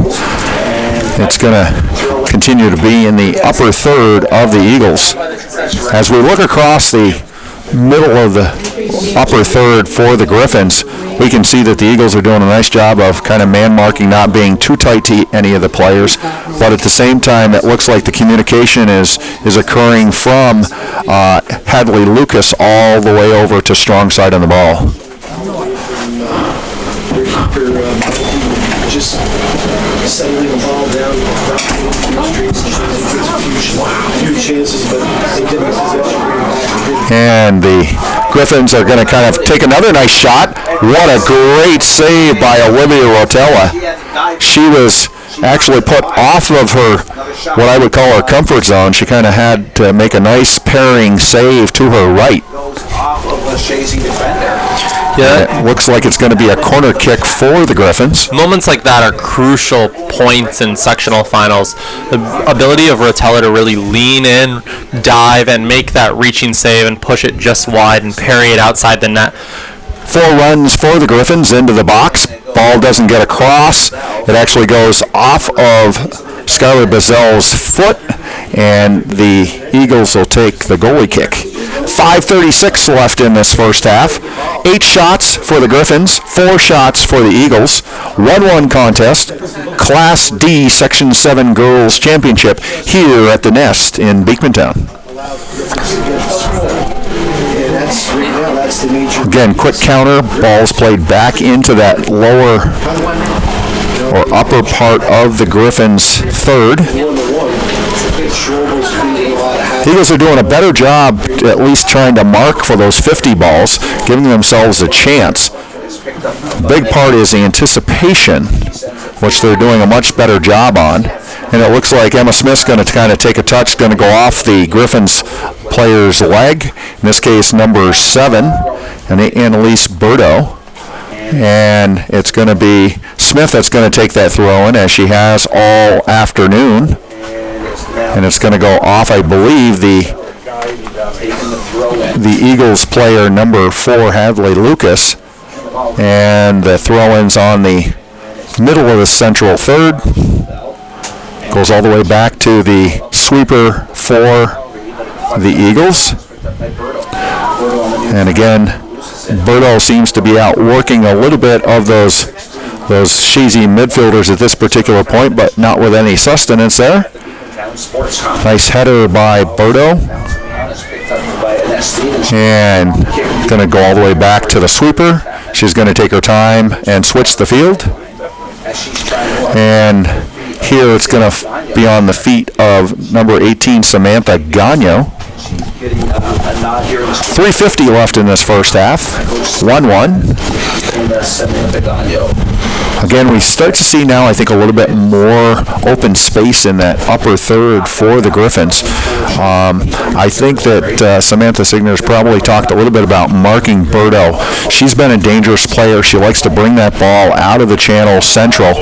it's going to continue to be in the upper third of the Eagles. As we look across the middle of the upper third for the Griffins, we can see that the Eagles are doing a nice job of kind of man-marking, not being too tight to any of the players, but at the same time, it looks like the communication is occurring from Hadley Lucas all the way over to strong side on the ball. Their keeper, just settling the ball down, a few chances, but they didn't possession. And the Griffins are going to kind of take another nice shot. What a great save by Olivia Rotella. She was actually put off of her, what I would call her comfort zone. She kind of had to make a nice pairing save to her right. Off of a Shazy defender. Yeah. It looks like it's going to be a corner kick for the Griffins. Moments like that are crucial points in sectional finals. The ability of Rotella to really lean in, dive, and make that reaching save and push it just wide and parry it outside the net. 4 runs for the Griffins into the box. Ball doesn't get across. It actually goes off of Skylar Bazel's foot, and the Eagles will take the goalie kick. 5:36 left in this first half. 8 shots for the Griffins, 4 shots for the Eagles. 1-1 contest, Class D Section 7 Girls Championship here at the Nest in Beekmantown. That's the major. Again, quick counter, ball's played back into that lower or upper part of the Griffins' third. Eagles are doing a better job at least trying to mark for those 50 balls, giving themselves a chance. Big part is the anticipation, which they're doing a much better job on. And it looks like Emma Smith's going to kind of take a touch, going to go off the Griffins player's leg, in this case number 7, and Annalise Berto. And it's going to be Smith that's going to take that throw in, as she has all afternoon. And it's going to go off, I believe, the Eagles player number 4, Hadley Lucas. And the throw-in's on the middle of the central third. Goes all the way back to the sweeper for the Eagles. And again, Berto seems to be out working a little bit of those Shazy midfielders at this particular point, but not with any sustenance there. Nice header by Berto. And going to go all the way back to the sweeper. She's going to take her time and switch the field. And here it's going to be on the feet of number 18, Samantha Gagno. 3:50 left in this first half. 1-1. Again, we start to see now, I think, a little bit more open space in that upper third for the Griffins. I think that Samantha Signer's probably talked a little bit about marking Berto. She's been a dangerous player. She likes to bring that ball out of the channel central,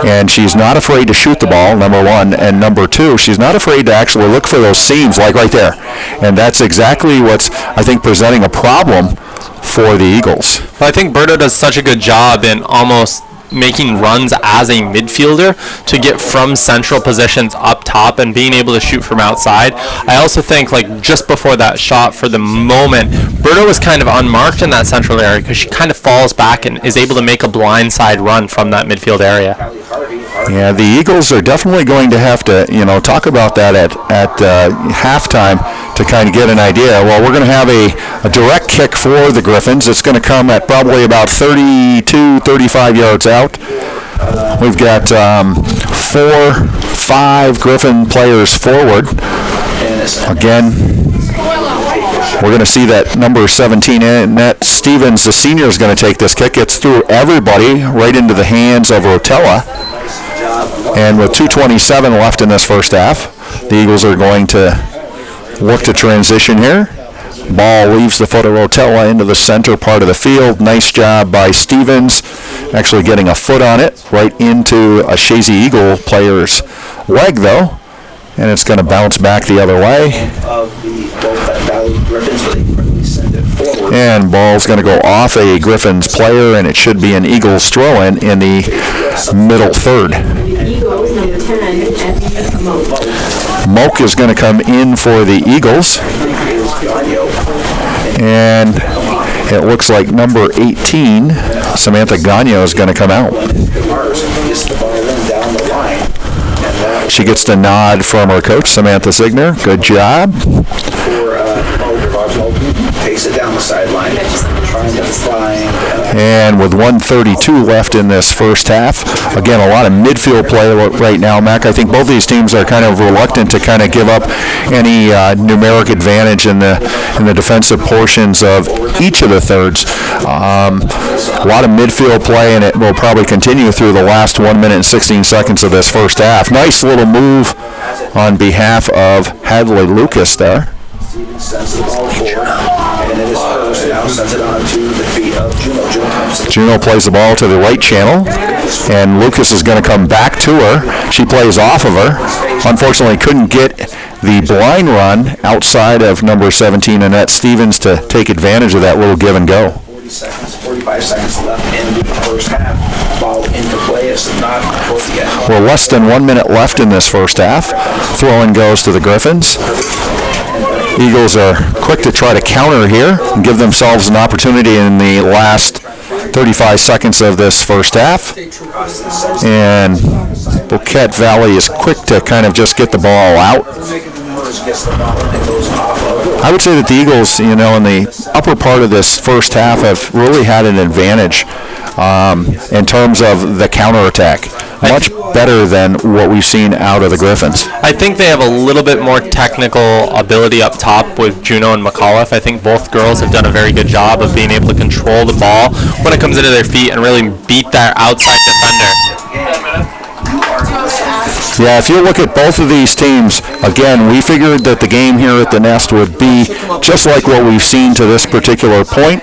and she's not afraid to shoot the ball, number 1. And number 2, she's not afraid to actually look for those seams, like right there. And that's exactly what's, I think, presenting a problem for the Eagles. I think Berto does such a good job in almost making runs as a midfielder to get from central positions up top and being able to shoot from outside. I also think, like, just before that shot, for the moment, Berto was kind of unmarked in that central area because she kind of falls back and is able to make a blindside run from that midfield area. Yeah, the Eagles are definitely going to have to, talk about that at halftime to kind of get an idea. Well, we're going to have a direct kick for the Griffins. It's going to come at probably about 32, 35 yards out. We've got 4-5 Griffin players forward. Again, we're going to see that number 17, Annette Stevens, the senior, is going to take this kick. It's through everybody right into the hands of Rotella. And with 2:27 left in this first half, the Eagles are going to look to transition here. Ball leaves the foot of Rotella into the center part of the field. Nice job by Stevens, actually getting a foot on it right into a Shazy Eagle player's leg, though. And it's going to bounce back the other way. And ball's going to go off a Griffins player, and it should be an Eagles throw-in the middle third. Eagles, number 10, Moak. Moak is going to come in for the Eagles. And it looks like number 18, Samantha Gagno, is going to come out. She gets the nod from her coach, Samantha Signer. Good job. Takes it down the sideline, trying to find And with 1:32 left in this first half, again, a lot of midfield play right now, Mac. I think both these teams are kind of reluctant to kind of give up any numeric advantage in the defensive portions of each of the thirds. A lot of midfield play, and it will probably continue through the last 1 minute and 16 seconds of this first half. Nice little move on behalf of Hadley Lucas there. Stevens sends the ball forward, and it is Hurst now sends it on to the feet of Juno. Juno plays the ball to the right channel, and Lucas is going to come back to her. She plays off of her. Unfortunately, couldn't get the blind run outside of number 17, Annette Stevens, to take advantage of that little give and go. 45 seconds left in the first half. Ball into play. It's not close yet. Well, less than 1 minute left in this first half. Throw-in goes to the Griffins. Eagles are quick to try to counter here and give themselves an opportunity in the last 35 seconds of this first half. And Bouquet Valley is quick to kind of just get the ball out. I would say that the Eagles, in the upper part of this first half have really had an advantage in terms of the counterattack. Much better than what we've seen out of the Griffins. I think they have a little bit more technical ability up top with Juno and McAuliffe. I think both girls have done a very good job of being able to control the ball when it comes into their feet and really beat that outside defender. Yeah, if you look at both of these teams, again, we figured that the game here at the Nest would be just like what we've seen to this particular point.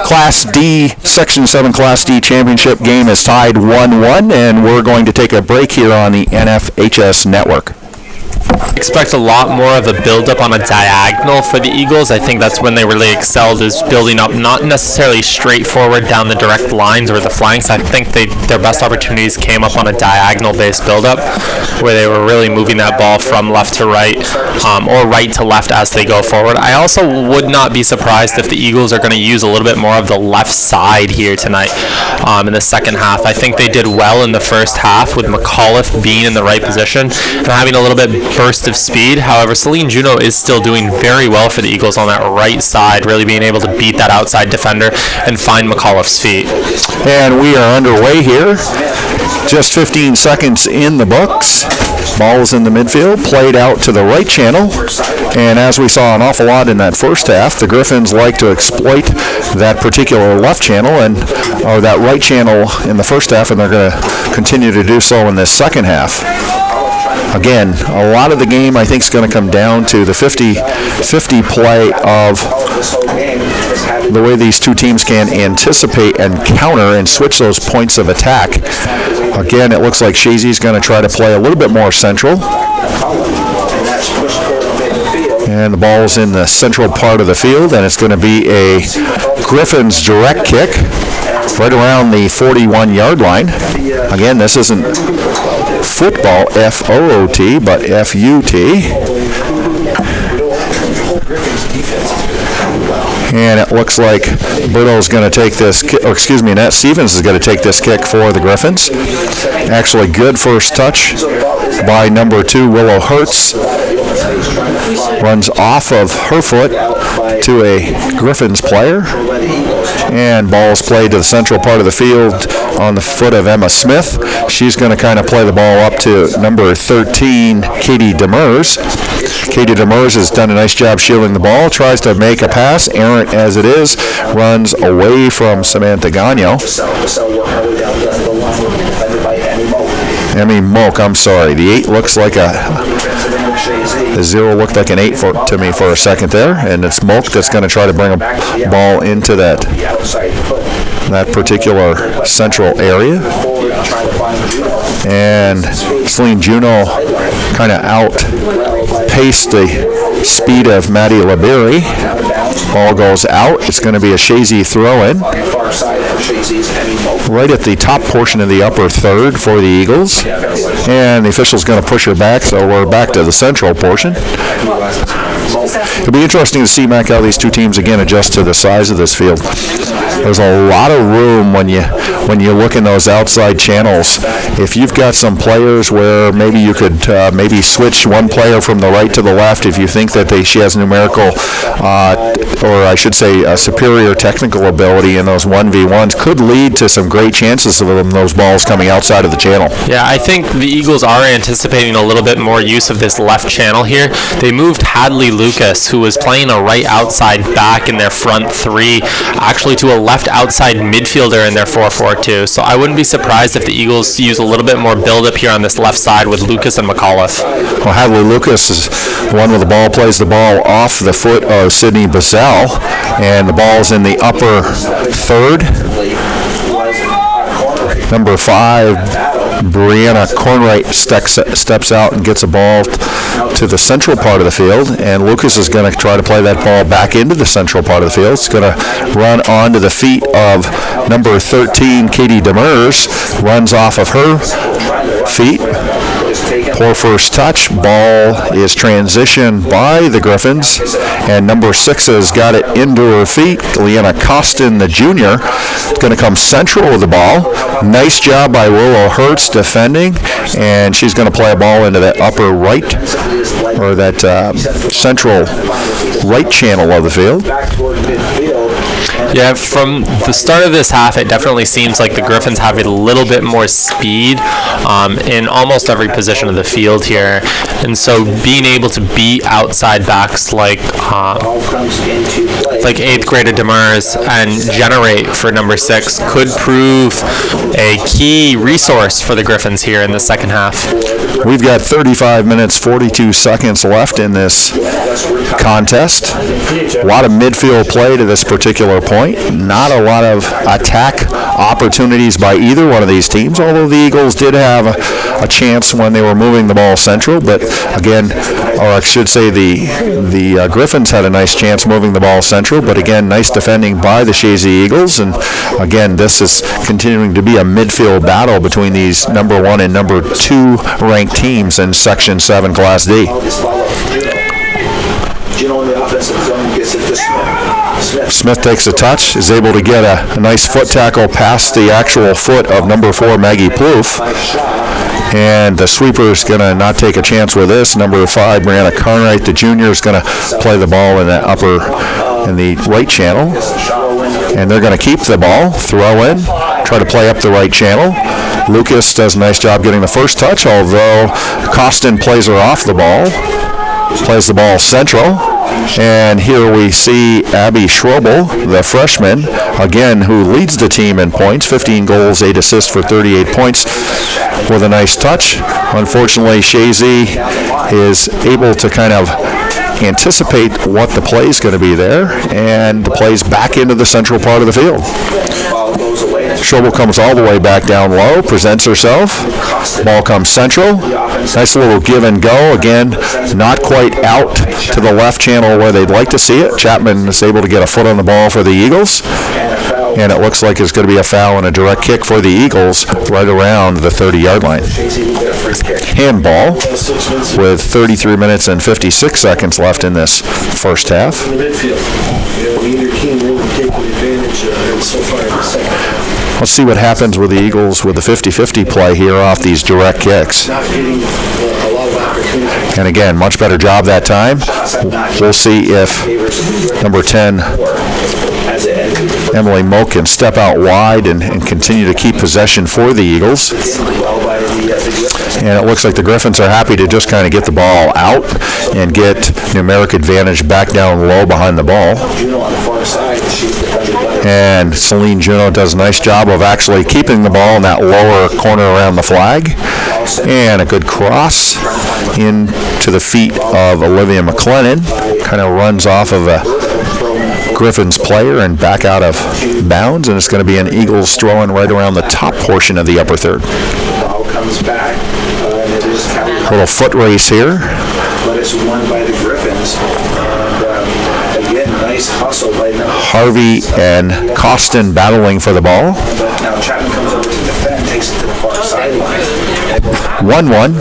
Class D, Section 7 Class D championship game is tied 1-1, and we're going to take a break here on the NFHS Network. Expect a lot more of a build-up on a diagonal for the Eagles. I think that's when they really excelled, is building up, not necessarily straightforward down the direct lines or the flanks. I think their best opportunities came up on a diagonal-based build-up, where they were really moving that ball from left to right, or right to left as they go forward. I also would not be surprised if the Eagles are going to use a little bit more of the left side here tonight in the second half. I think they did well in the first half with McAuliffe being in the right position and having a little bit burst of speed. However, Celine Juno is still doing very well for the Eagles on that right side, really being able to beat that outside defender and find McAuliffe's feet. And we are underway here. Just 15 seconds in the books. Ball is in the midfield, played out to the right channel. And as we saw an awful lot in that first half, the Griffins like to exploit that particular left channel or that right channel in the first half, and they're going to continue to do so in this second half. Again, a lot of the game, I think, is going to come down to the 50-50 play of the way these two teams can anticipate and counter and switch those points of attack. Again, it looks like Shazy's going to try to play a little bit more central. And the ball's in the central part of the field, and it's going to be a Griffins direct kick right around the 41-yard line. Again, this isn't football, F-O-O-T, but F-U-T. And it looks like Berto's going to take this, Annette Stevens is going to take this kick for the Griffins. Actually, good first touch by number 2, Willow Hertz. Runs off of her foot to a Griffins player. And ball's played to the central part of the field on the foot of Emma Smith. She's going to kind of play the ball up to number 13, Katie Demers. Katie Demers has done a nice job shielding the ball, tries to make a pass, errant as it is, runs away from Samantha Gagno. Emmy Moak, I'm sorry. The 8 looks like the 0 looked like an 8 to me for a second there, and it's Moak that's going to try to bring a ball into that particular central area. And Celine Juno kind of outpaced the speed of Maddie Laberi. Ball goes out. It's going to be a Shazy throw-in right at the top portion of the upper third for the Eagles. And the official's going to push her back, so we're back to the central portion. It'll be interesting to see, Mac, how these two teams again adjust to the size of this field. There's a lot of room when you look in those outside channels. If you've got some players where maybe you could maybe switch one player from the right to the left, if you think that she has numerical, or I should say superior technical ability in those 1v1s, could lead to some great chances of those balls coming outside of the channel. Yeah, I think the Eagles are anticipating a little bit more use of this left channel here. They moved Hadley Lucas, who was playing a right outside back in their front three, actually to a left outside midfielder in their 4-4-2. So I wouldn't be surprised if the Eagles use a little bit more build-up here on this left side with Lucas and McAuliffe. Well, Hadley Lucas is the one with the ball, plays the ball off the foot of Sidney Bazell, and the ball's in the upper third. Number 5, Brianna Cornwright steps out and gets a ball to the central part of the field, and Lucas is going to try to play that ball back into the central part of the field. It's going to run onto the feet of number 13, Katie Demers, runs off of her feet. Poor first touch. Ball is transitioned by the Griffins, and number 6 has got it into her feet. Leanna Costin, the junior, is going to come central with the ball. Nice job by Willow Hertz defending, and she's going to play a ball into that upper right, or that central right channel of the field. Yeah, from the start of this half, it definitely seems like the Griffins have a little bit more speed in almost every position of the field here. And so being able to beat outside backs like 8th grader Demers and generate for number 6 could prove a key resource for the Griffins here in the second half. We've got 35 minutes, 42 seconds left in this contest. A lot of midfield play to this particular point. Not a lot of attack opportunities by either one of these teams, although the Eagles did have a chance when they were moving the ball central. But again, or I should say the Griffins had a nice chance moving the ball central, but again, nice defending by the Shazy Eagles. And again, this is continuing to be a midfield battle between these number 1 and number 2 ranked teams in Section 7 Class D. Smith takes a touch, is able to get a nice foot tackle past the actual foot of number 4, Maggie Plouffe. And the sweeper's going to not take a chance with this. Number 5, Brianna Carnwright, the junior, is going to play the ball in the right channel. And they're going to keep the ball, throw in, try to play up the right channel. Lucas does a nice job getting the first touch, although Costin plays her off the ball. Plays the ball central. And here we see Abby Schroebel, the freshman, again, who leads the team in points, 15 goals, 8 assists for 38 points, with a nice touch. Unfortunately, Shazy is able to kind of anticipate what the play is going to be there, and the play's back into the central part of the field. Schroebel comes all the way back down low, presents herself. Ball comes central. Nice little give and go. Again, not quite out to the left channel where they'd like to see it. Chapman is able to get a foot on the ball for the Eagles. And it looks like it's going to be a foul and a direct kick for the Eagles right around the 30-yard line. Handball with 33 minutes and 56 seconds left in this first half. Let's see what happens with the Eagles with the 50-50 play here off these direct kicks. And again, much better job that time. We'll see if number 10, Emily Moak, can step out wide and continue to keep possession for the Eagles. And it looks like the Griffins are happy to just kind of get the ball out and get numeric advantage back down low behind the ball. And Celine Juno does a nice job of actually keeping the ball in that lower corner around the flag. And a good cross into the feet of Olivia McLennan. Kind of runs off of a Griffins player and back out of bounds. And it's going to be an Eagles throw-in right around the top portion of the upper third. A little foot race here. But it's won by the Griffins. Nice hustle by Harvey and Costin battling for the ball. But now Chapman comes over to defend, takes it to the far sideline. 1-1.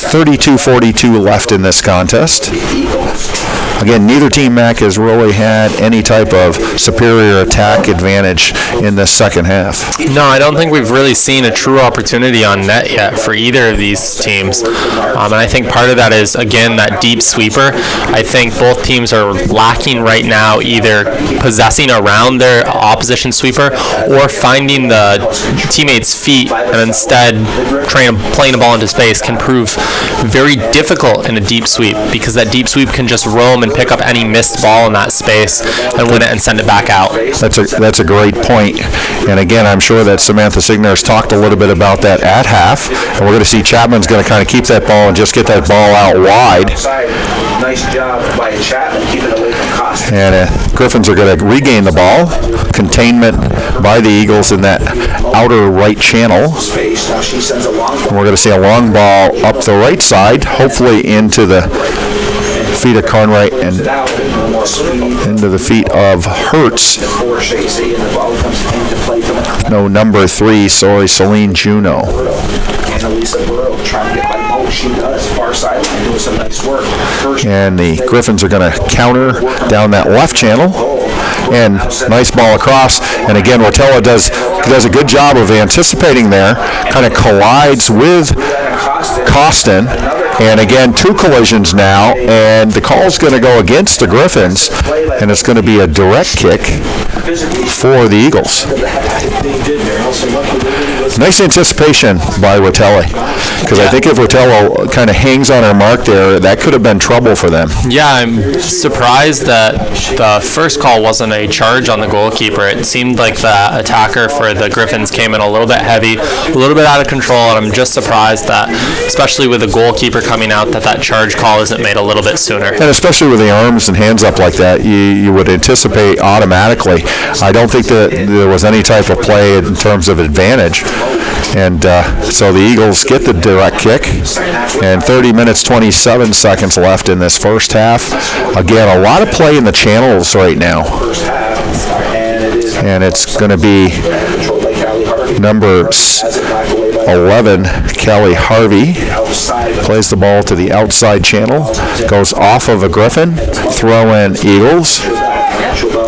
32-42 left in this contest. Again, neither team, Mac, has really had any type of superior attack advantage in this second half. No, I don't think we've really seen a true opportunity on net yet for either of these teams. And I think part of that is, again, that deep sweeper. I think both teams are lacking right now either possessing around their opposition sweeper or finding the teammates' feet, and instead playing a ball into space can prove very difficult in a deep sweep, because that deep sweep can just roam and pick up any missed ball in that space and win it and send it back out. That's a great point. And again, I'm sure that Samantha Signer's talked a little bit about that at half. And we're going to see Chapman's going to kind of keep that ball and just get that ball out wide. Nice job by Chapman keeping it away from Costa. And Griffins are going to regain the ball. Containment by the Eagles in that outer right channel. Now she sends a long ball. And we're going to see a long ball up the right side, hopefully into the feet of Carnwright and into the feet of Hertz. No, number 3, sorry, Celine Juno. Annalisa Burrow trying to get by Mo. She does. Far sideline doing some nice work. And the Griffins are going to counter down that left channel. And nice ball across. And again, Rotella does a good job of anticipating there. Kind of collides with Costin. And again, 2 collisions now, and the call's going to go against the Griffins, and it's going to be a direct kick for the Eagles. Nice anticipation by Rotelli, because I think if Rotello kind of hangs on her mark there, that could have been trouble for them. Yeah, I'm surprised that the first call wasn't a charge on the goalkeeper. It seemed like the attacker for the Griffins came in a little bit heavy, a little bit out of control, and I'm just surprised that, especially with the goalkeeper coming out, that charge call isn't made a little bit sooner. And especially with the arms and hands up like that, you would anticipate automatically. I don't think that there was any type of play in terms of advantage. And so the Eagles get the direct kick, and 30 minutes, 27 seconds left in this first half. Again, a lot of play in the channels right now. And it's going to be number 11, Kelly Harvey, plays the ball to the outside channel, goes off of a Griffin, throw in Eagles.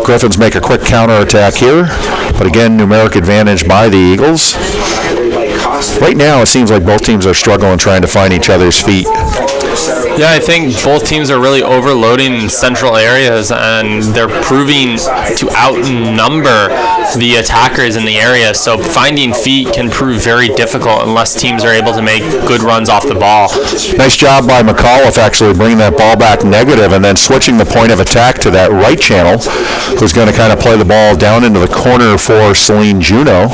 Griffins make a quick counterattack here, but again, numeric advantage by the Eagles. Right now, it seems like both teams are struggling trying to find each other's feet. Yeah, I think both teams are really overloading in central areas, and they're proving to outnumber the attackers in the area. So finding feet can prove very difficult unless teams are able to make good runs off the ball. Nice job by McAuliffe actually bringing that ball back negative and then switching the point of attack to that right channel, who's going to kind of play the ball down into the corner for Celine Juno.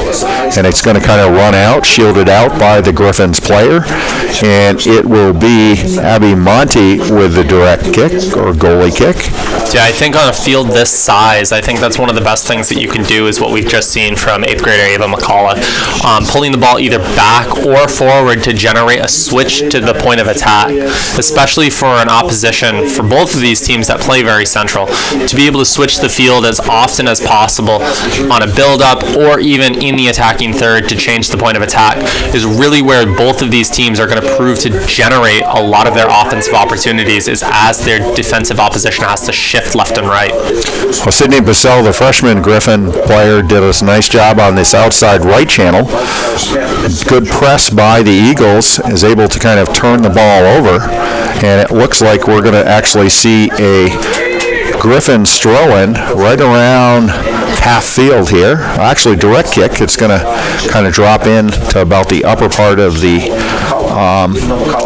And it's going to kind of run out, shielded out by the Griffins player. And it will be Abby Monty with the direct kick or goalie kick. Yeah, I think on a field this size, I think that's one of the best things that you can do is what we've just seen from 8th grader Ava McCullough. Pulling the ball either back or forward to generate a switch to the point of attack, especially for an opposition, for both of these teams that play very central. To be able to switch the field as often as possible on a build-up or even in the attacking third to change the point of attack is really where both of these teams are going to prove to generate a lot of their offensive opportunities, is as their defensive opposition has to shift left and right. Well, Sydney Bissell, the freshman Griffin player, did a nice job on this outside right channel. Good press by the Eagles, is able to kind of turn the ball over, and it looks like we're going to actually see a Griffins throw-in right around half field here. Actually, direct kick. It's going to kind of drop in to about the upper part of the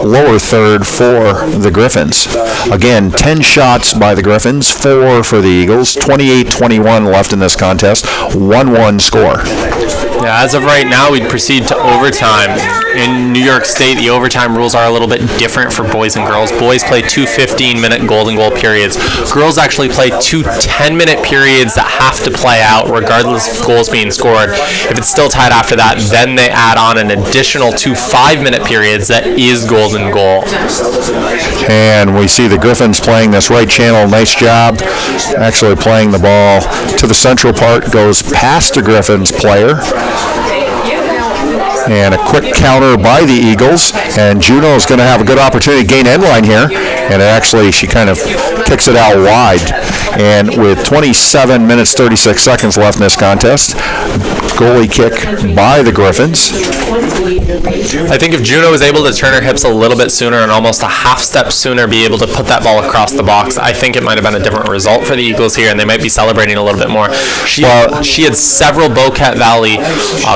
lower third for the Griffins. Again, 10 shots by the Griffins, 4 for the Eagles, 28-21 left in this contest, 1-1 score. Yeah, as of right now, we'd proceed to overtime. In New York State, the overtime rules are a little bit different for boys and girls. Boys play 2 15-minute golden goal periods. Girls actually play 2 10-minute periods that have to play out regardless of goals being scored. If it's still tied after that, then they add on an additional 2 5-minute periods that is golden goal. And we see the Griffins playing this right channel. Nice job actually playing the ball to the central part, goes past the Griffins player. And a quick counter by the Eagles, and Juno is going to have a good opportunity to gain end line here, and actually she kind of kicks it out wide. And with 27 minutes 36 seconds left in this contest, goalie kick by the Griffins. I think if Juno was able to turn her hips a little bit sooner and almost a half step sooner be able to put that ball across the box, I think it might have been a different result for the Eagles here, and they might be celebrating a little bit more. She had several Bocat Valley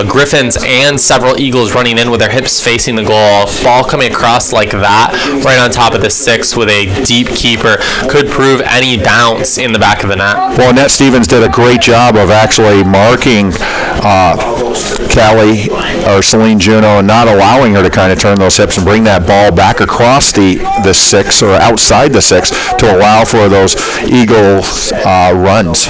Griffins and several Eagles running in with their hips facing the goal. Ball coming across like that right on top of the 6 with a deep keeper could prove any bounce in the back of the net. Well, Annette Stevens did a great job of actually marking Callie or Celine Juno and not allowing her to kind of turn those hips and bring that ball back across the 6 or outside the 6 to allow for those Eagle runs.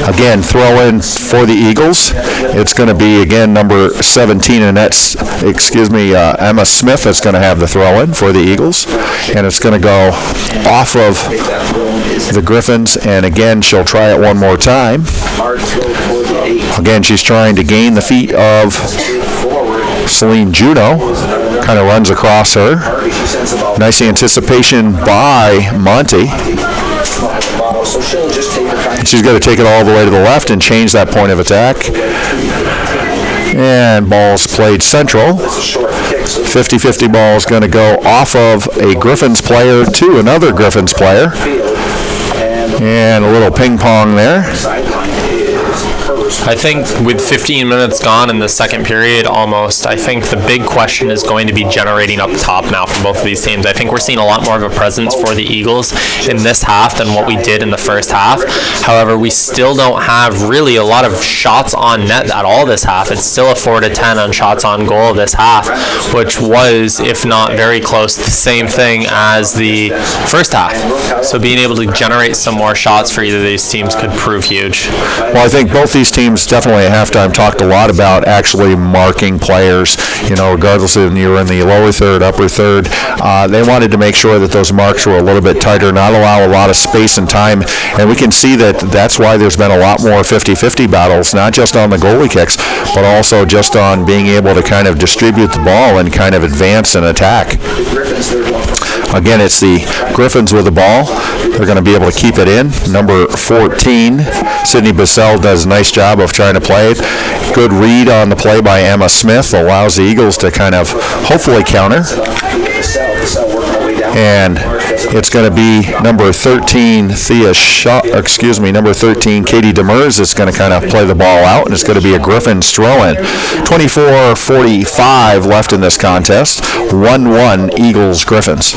Again, throw in for the Eagles. It's going to be, again, number 17, Emma Smith that's going to have the throw in for the Eagles. And it's going to go off of the Griffins. And again, she'll try it one more time. Again, she's trying to gain the feet of Celine Juno. Kind of runs across her. Nice anticipation by Monty. She's going to take it all the way to the left and change that point of attack. And ball's played central. 50-50 ball is going to go off of a Griffins player to another Griffins player. And a little ping pong there. I think with 15 minutes gone in the second period almost, I think the big question is going to be generating up top now for both of these teams. I think we're seeing a lot more of a presence for the Eagles in this half than what we did in the first half. However, we still don't have really a lot of shots on net at all this half. It's still a 4-10 on shots on goal this half, which was, if not very close, the same thing as the first half. So being able to generate some more shots for either of these teams could prove huge. Well, I think both these teams definitely at halftime talked a lot about actually marking players, regardless if you were in the lower third, upper third. They wanted to make sure that those marks were a little bit tighter, not allow a lot of space and time. And we can see that that's why there's been a lot more 50-50 battles, not just on the goalie kicks, but also just on being able to kind of distribute the ball and kind of advance and attack. Again, it's the Griffins with the ball. They're going to be able to keep it in. Number 14, Sydney Bissell, does a nice job of trying to play it. Good read on the play by Emma Smith. Allows the Eagles to kind of hopefully counter. And it's going to be number 13, number 13, Katie Demers. It's going to kind of play the ball out, and it's going to be a Griffins throw-in. 24:45 left in this contest. 1-1 Eagles Griffins.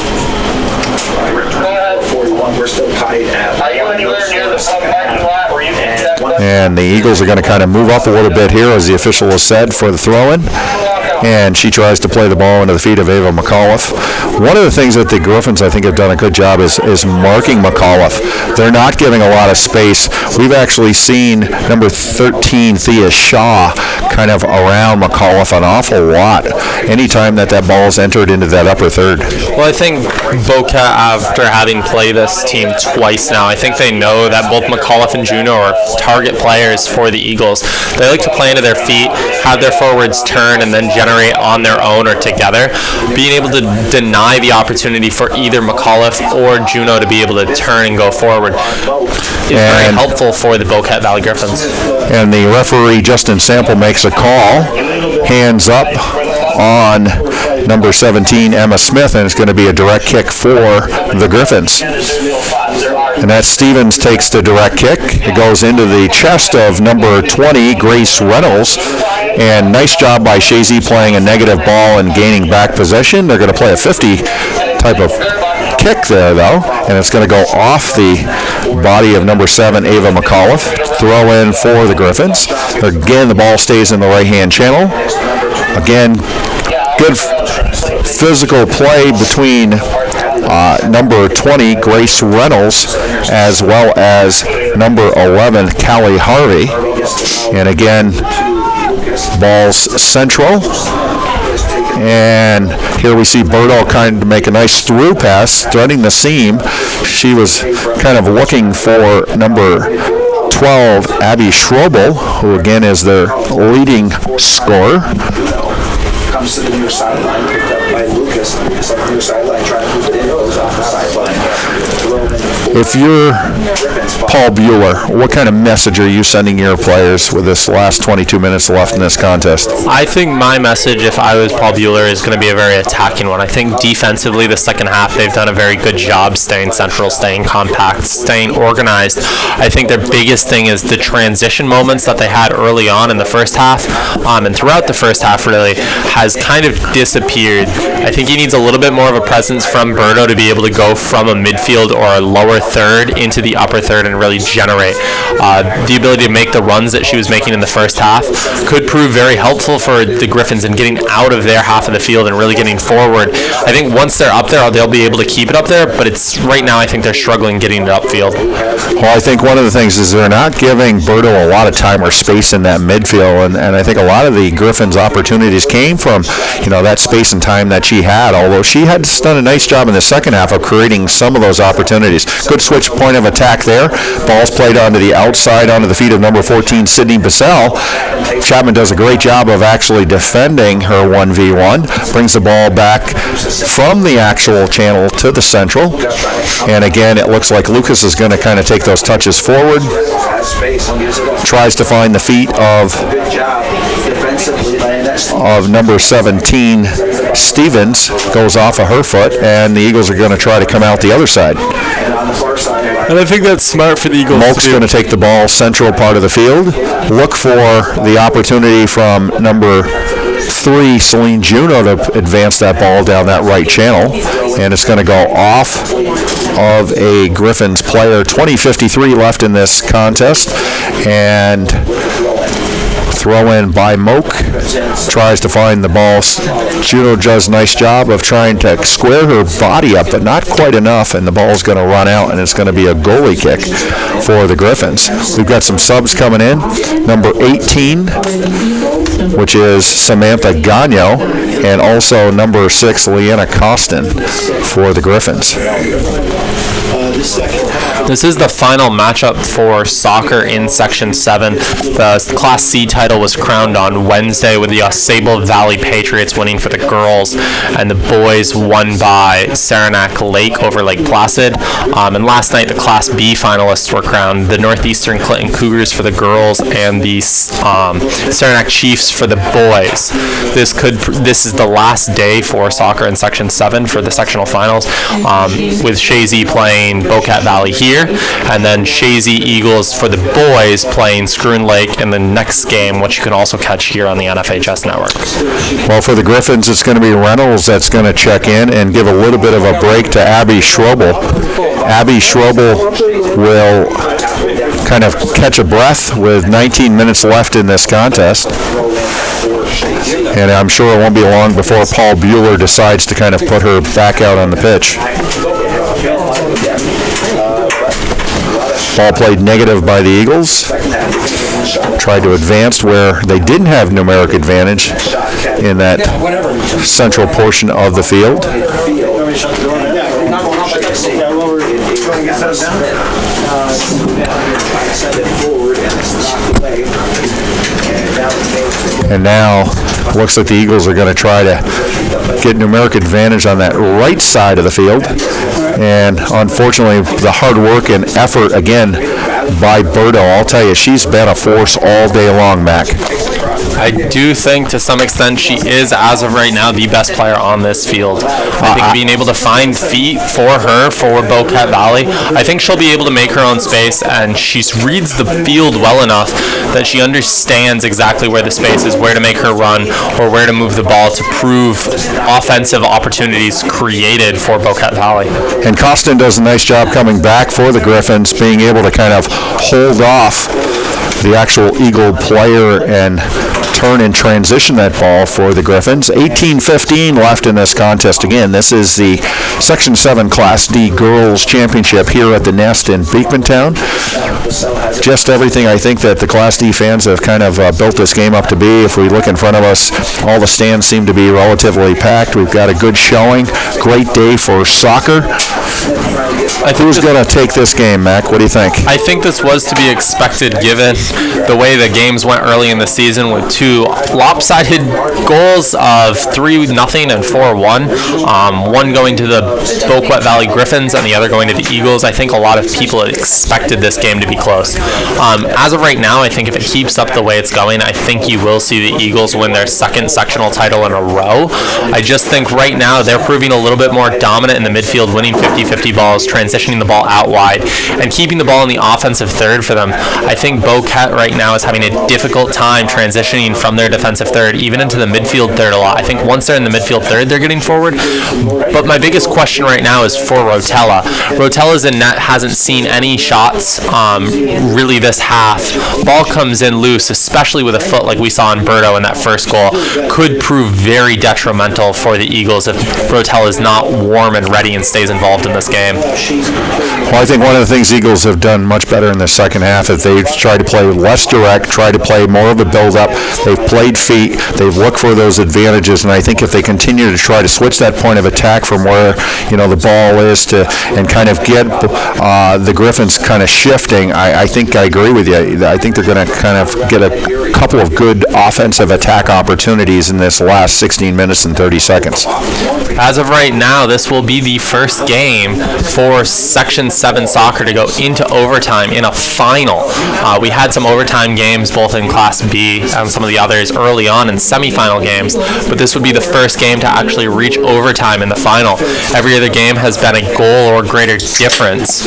We're still tied at. Are you anywhere near the parking lot where you can step up? And the Eagles are going to kind of move up a little bit here, as the official has said, for the throw-in. And she tries to play the ball into the feet of Ava McAuliffe. One of the things that the Griffins, I think, have done a good job is marking McAuliffe. They're not giving a lot of space. We've actually seen number 13, Thea Shaw, kind of around McAuliffe an awful lot anytime that ball is entered into that upper third. Well, I think Boca, after having played this team twice now, I think they know that both McAuliffe and Juno are target players for the Eagles. They like to play into their feet, have their forwards turn, and then generate on their own or together. Being able to deny the opportunity for either McAuliffe or Juno to be able to turn and go forward is very helpful for the Bocat Valley Griffins. And the referee, Justin Sample, makes a call. Hands up on number 17, Emma Smith, and it's going to be a direct kick for the Griffins. And that Stevens takes the direct kick. It goes into the chest of number 20, Grace Reynolds. And nice job by Shazy playing a negative ball and gaining back possession. They're going to play a 50 type of kick there, though. And it's going to go off the body of number 7, Ava McAuliffe. Throw in for the Griffins. Again, the ball stays in the right-hand channel. Again, good physical play between number 20, Grace Reynolds, as well as number 11, Callie Harvey. And again, ball's central. And here we see Berto kind of make a nice through pass, threading the seam. She was kind of looking for number 12, Abby Schroebel, who again is their leading scorer. comes to the near sideline, picked up by Lucas. Lucas on the near sideline, trying to move it in, goes off the sideline. If you're Paul Bueller, what kind of message are you sending your players with this last 22 minutes left in this contest? I think my message, if I was Paul Bueller, is going to be a very attacking one. I think defensively, the second half, they've done a very good job staying central, staying compact, staying organized. I think their biggest thing is the transition moments that they had early on in the first half, and throughout the first half, really, has kind of disappeared. I think he needs a little bit more of a presence from Berto to be able to go from a midfield or a lower third into the upper third and really generate. The ability to make the runs that she was making in the first half could prove very helpful for the Griffins in getting out of their half of the field and really getting forward. I think once they're up there, they'll be able to keep it up there, but it's right now I think they're struggling getting it upfield. Well, I think one of the things is they're not giving Berto a lot of time or space in that midfield, and I think a lot of the Griffins' opportunities came from, that space and time that she had, although she had done a nice job in the second half of creating some of those opportunities. Good switch point of attack there. Ball's played onto the outside, onto the feet of number 14, Sydney Bissell. Chapman does a great job of actually defending her 1v1, brings the ball back from the actual channel to the central, and again, it looks like Lucas is going to kind of take those touches forward, tries to find the feet of number 17, Stevens, goes off of her foot, and the Eagles are going to try to come out the other side. And I think that's smart for the Eagles. Moak's going to take the ball central part of the field, look for the opportunity from number 3, Celine Juno, to advance that ball down that right channel, and it's going to go off of a Griffins player. 20:53 left in this contest, and throw in by Moak, tries to find the ball. Juno does a nice job of trying to square her body up, but not quite enough, and the ball's going to run out, and it's going to be a goalie kick for the Griffins. We've got some subs coming in. Number 18, which is Samantha Gagno, and also number 6, Leanna Costin for the Griffins. This is the final matchup for soccer in Section 7. The Class C title was crowned on Wednesday with the Sable Valley Patriots winning for the girls, and the boys won by Saranac Lake over Lake Placid. And last night, the Class B finalists were crowned, the Northeastern Clinton Cougars for the girls and the Saranac Chiefs for the boys. This is the last day for soccer in Section 7 for the sectional finals, with Shazy playing Bocat Valley here, and then Shazy Eagles for the boys playing Scroon Lake in the next game, which you can also catch here on the NFHS network. Well, for the Griffins, it's going to be Reynolds that's going to check in and give a little bit of a break to Abby Schroebel. Abby Schroebel will kind of catch a breath with 19 minutes left in this contest. And I'm sure it won't be long before Paul Bueller decides to kind of put her back out on the pitch. Ball played negative by the Eagles. Tried to advance where they didn't have numeric advantage in that central portion of the field. And now, looks like the Eagles are going to try to get numeric advantage on that right side of the field. And unfortunately, the hard work and effort again by Berto, I'll tell you, she's been a force all day long, Mac. I do think to some extent she is, as of right now, the best player on this field. I think being able to find feet for her for Bocat Valley, I think she'll be able to make her own space, and she reads the field well enough that she understands exactly where the space is, where to make her run, or where to move the ball to prove offensive opportunities created for Bocat Valley. And Costin does a nice job coming back for the Griffins, being able to kind of hold off the actual Eagle player and turn and transition that ball for the Griffins. 18:15 left in this contest. Again, this is the Section 7 Class D Girls Championship here at the Nest in Beekmantown. Just everything I think that the Class D fans have kind of built this game up to be. If we look in front of us, all the stands seem to be relatively packed. We've got a good showing. Great day for soccer. Who's going to take this game, Mac? What do you think? I think this was to be expected given the way the games went early in the season with two lopsided goals of 3-0 and 4-1, one going to the Boquet Valley Griffins and the other going to the Eagles. I think a lot of people expected this game to be close. As of right now, I think if it keeps up the way it's going, I think you will see the Eagles win their second sectional title in a row. I just think right now they're proving a little bit more dominant in the midfield, winning 50-50 balls, transitioning the ball out wide, and keeping the ball in the offensive third for them. I think Boquet right now is having a difficult time transitioning from their defensive third, even into the midfield third a lot. I think once they're in the midfield third, they're getting forward. But my biggest question right now is for Rotella. Rotella's in net, hasn't seen any shots really this half. Ball comes in loose, especially with a foot like we saw in Berto in that first goal. Could prove very detrimental for the Eagles if Rotella is not warm and ready and stays involved in this game. Well, I think one of the things Eagles have done much better in the second half is they've tried to play less direct, tried to play more of a build-up. They've played feet. They've looked for those advantages, and I think if they continue to try to switch that point of attack from where the ball is to and kind of get the Griffins kind of shifting, I think I agree with you. I think they're going to kind of get a couple of good offensive attack opportunities in this last 16 minutes and 30 seconds. As of right now, this will be the first game for Section 7 soccer to go into overtime in a final. We had some overtime games both in Class B and some of the others early on in semifinal games, but this would be the first game to actually reach overtime in the final. Every other game has been a goal or greater difference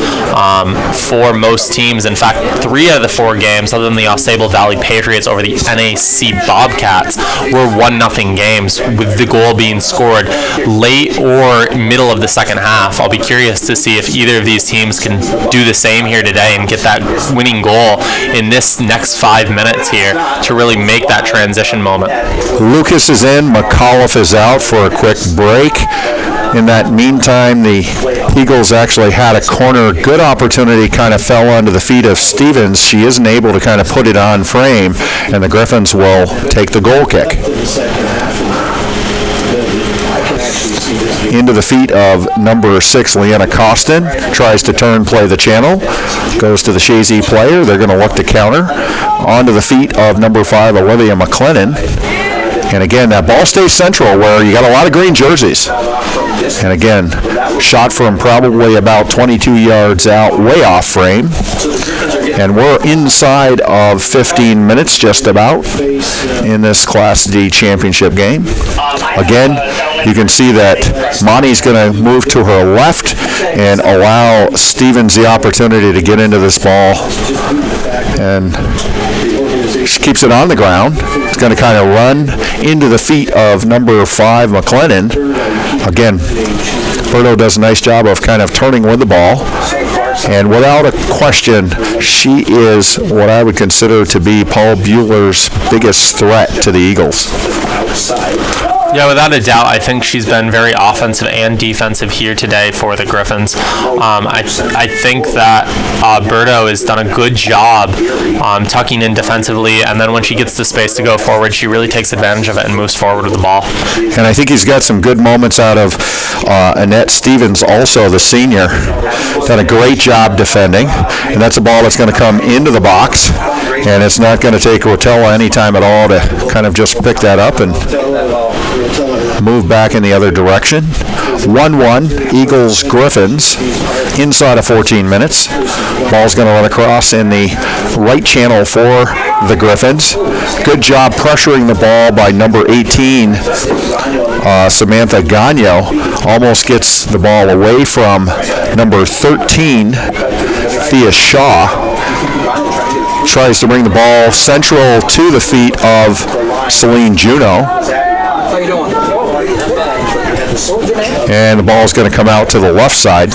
for most teams. In fact, 3 out of the 4 games, other than the Ausable Valley Patriots over the NAC Bobcats, were 1-0 games, with the goal being scored late or middle of the second half. I'll be curious to see if either of these teams can do the same here today and get that winning goal in this next 5 minutes here to really make that transition moment. Lucas is in, McAuliffe is out for a quick break. In that meantime, the Eagles actually had a corner. Good opportunity, kind of fell onto the feet of Stevens. She isn't able to kind of put it on frame, and the Griffins will take the goal kick. Into the feet of number 6, Leanna Costin. Tries to play the channel. Goes to the Shazy player. They're going to look to counter. Onto the feet of number 5, Olivia McLennan. And again, that ball stays central where you got a lot of green jerseys. And again, shot from probably about 22 yards out, way off frame. And we're inside of 15 minutes just about in this Class D championship game. Again, you can see that Monty's going to move to her left and allow Stevens the opportunity to get into this ball. And she keeps it on the ground. It's going to kind of run into the feet of number 5, McLennan. Again, Berto does a nice job of kind of turning with the ball. And without a question, she is what I would consider to be Paul Bueller's biggest threat to the Eagles. Yeah, without a doubt, I think she's been very offensive and defensive here today for the Griffins. I think that Berto has done a good job tucking in defensively, and then when she gets the space to go forward, she really takes advantage of it and moves forward with the ball. And I think he's got some good moments out of Annette Stevens, also the senior. Done a great job defending, and that's a ball that's going to come into the box, and it's not going to take Rotella any time at all to kind of just pick that up and move back in the other direction. 1-1, Eagles Griffins, inside of 14 minutes. Ball's going to run across in the right channel for the Griffins. Good job pressuring the ball by number 18, Samantha Gagno. Almost gets the ball away from number 13, Thea Shaw. Tries to bring the ball central to the feet of Celine Juno. How you doing? And the ball is going to come out to the left side.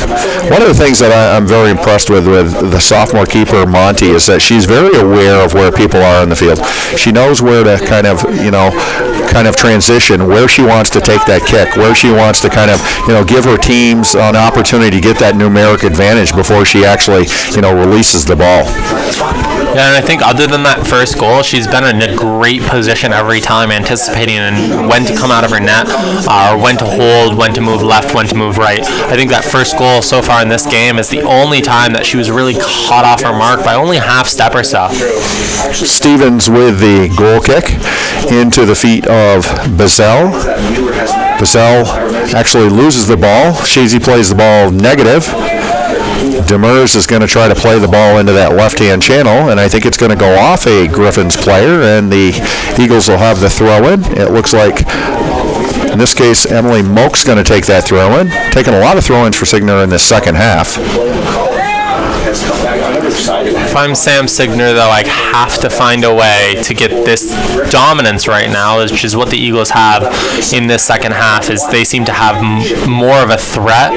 One of the things that I'm very impressed with the sophomore keeper, Monty, is that she's very aware of where people are in the field. She knows where to kind of transition, where she wants to take that kick, where she wants to kind of, give her teams an opportunity to get that numeric advantage before she actually, releases the ball. Yeah, and I think other than that first goal, she's been in a great position every time, anticipating and when to come out of her net or when to hold told when to move left, when to move right. I think that first goal so far in this game is the only time that she was really caught off her mark by only half step or so. Stevens with the goal kick into the feet of Bazell. Bazell actually loses the ball. Shazy plays the ball negative. Demers is going to try to play the ball into that left-hand channel, and I think it's going to go off a Griffins player, and the Eagles will have the throw-in. It looks like, in this case, Emily Moak's going to take that throw-in. Taking a lot of throw-ins for Signer in the second half. If I'm Sam Signer, though, I have to find a way to get this dominance right now, which is what the Eagles have in this second half, is they seem to have more of a threat